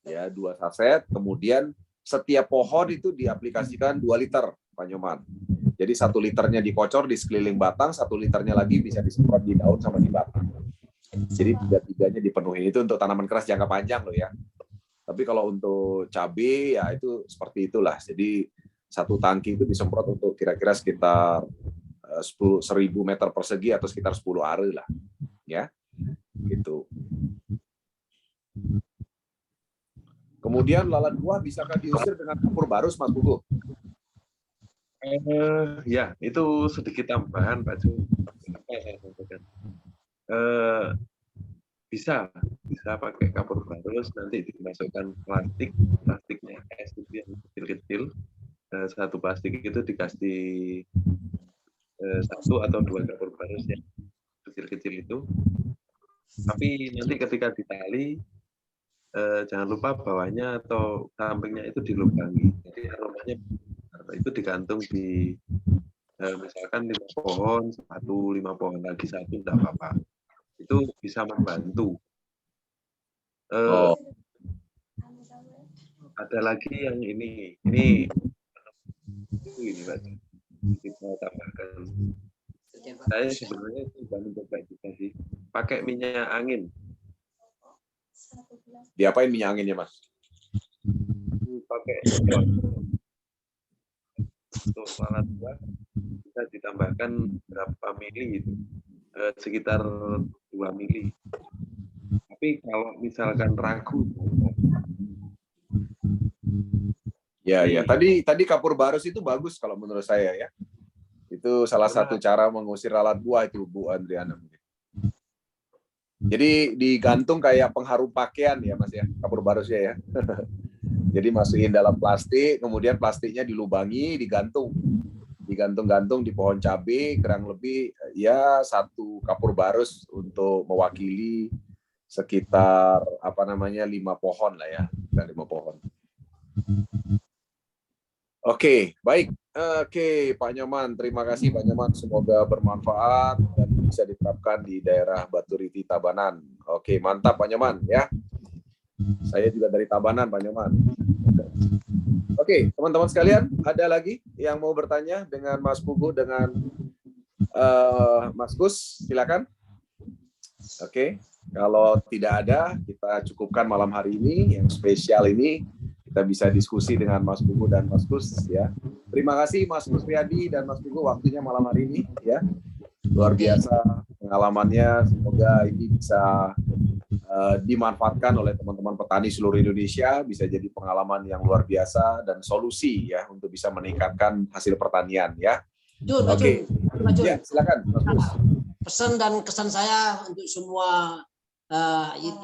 Ya, 2 saset, kemudian setiap pohon itu diaplikasikan 2 liter, Pak Nyoman. Jadi 1 liternya dikocor di sekeliling batang, 1 liternya lagi bisa disemprot di daun sama di batang. Jadi 3-3-nya dipenuhi. Itu untuk tanaman keras jangka panjang loh ya. Tapi kalau untuk cabai ya itu seperti itulah. Jadi satu tangki itu disemprot untuk kira-kira sekitar 1000 meter persegi atau sekitar 10 are lah. Ya. Gitu. Kemudian lalat buah bisakah diusir dengan kapur barus, Mas Pugu? Ya, itu sedikit tambahan, Pak Ju. Bisa pakai kapur barus, nanti dimasukkan plastiknya es itu yang kecil-kecil. Satu plastik itu dikasih 1 atau 2 kapur barus yang kecil-kecil itu. Tapi nanti ketika ditali, jangan lupa bawahnya atau sampingnya itu dilubangi. Jadi aromanya itu digantung di misalkan 5 pohon, 5 pohon lagi 1 tidak apa-apa. Itu bisa membantu. Ada lagi yang ini Pak. Kita tambahkan. Saya sebenarnya sudah mencoba juga sih. Pakai minyak angin. Diapain minyak anginnya, Mas? Pakai untuk lalat buah bisa ditambahkan berapa mili itu, sekitar 2 mili. Tapi kalau misalkan ragu, ya. Tadi kapur barus itu bagus kalau menurut saya ya. Itu salah satu cara mengusir lalat buah itu Bu Andriana. Jadi digantung kayak pengharum pakaian ya Mas ya, kapur barusnya ya. Jadi masukin dalam plastik, kemudian plastiknya dilubangi, digantung-gantung di pohon cabai, kurang lebih ya 1 kapur barus untuk mewakili sekitar 5 pohon lah ya, 5 pohon. Oke, baik. Oke, Pak Nyoman, terima kasih Pak Nyoman. Semoga bermanfaat dan bisa diterapkan di daerah Baturiti Tabanan. Oke, mantap Pak Nyoman ya. Saya juga dari Tabanan, Pak Nyoman. Oke, teman-teman sekalian, ada lagi yang mau bertanya dengan Mas Pugu, dengan Mas Gus? Silakan. Oke, kalau tidak ada, kita cukupkan malam hari ini yang spesial ini. Kita bisa diskusi dengan Mas Pugu dan Mas Gus ya. Terima kasih Mas Kusriyadi dan Mas Pugu waktunya malam hari ini ya. Luar biasa pengalamannya. Semoga ini bisa dimanfaatkan oleh teman-teman petani seluruh Indonesia, bisa jadi pengalaman yang luar biasa dan solusi ya untuk bisa meningkatkan hasil pertanian ya. Oke. Ya, silakan Mas Gus. Pesan dan kesan saya untuk semua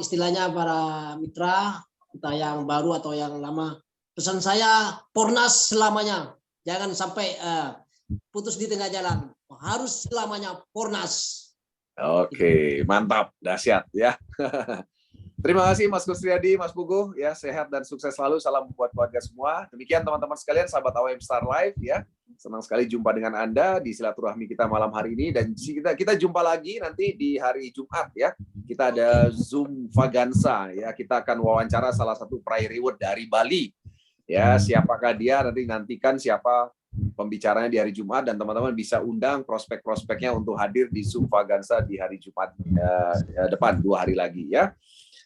istilahnya para mitra, entah yang baru atau yang lama, pesan saya Pornas selamanya, jangan sampai putus di tengah jalan, harus selamanya Pornas. Oke, mantap, dahsyat ya. Terima kasih Mas Kusriyadi, Mas Pugu ya, sehat dan sukses selalu, salam buat keluarga semua. Demikian teman-teman sekalian, sahabat AWM Star Live ya. Senang sekali jumpa dengan Anda di silaturahmi kita malam hari ini, dan kita jumpa lagi nanti di hari Jumat ya. Kita ada Zoom Vagansa ya, kita akan wawancara salah satu prairiwet dari Bali. Ya, siapakah dia, nantikan siapa pembicaranya di hari Jumat, dan teman-teman bisa undang prospek-prospeknya untuk hadir di Zoom Vagansa di hari Jumat depan, 2 hari lagi ya.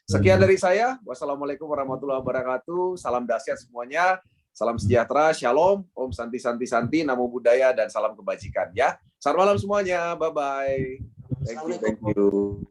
Sekian dari saya. Wassalamualaikum warahmatullahi wabarakatuh. Salam dahsyat semuanya. Salam sejahtera, shalom, om santi santi santi, namo buddhaya, dan salam kebajikan ya. Selamat malam semuanya. Bye bye. Thank you.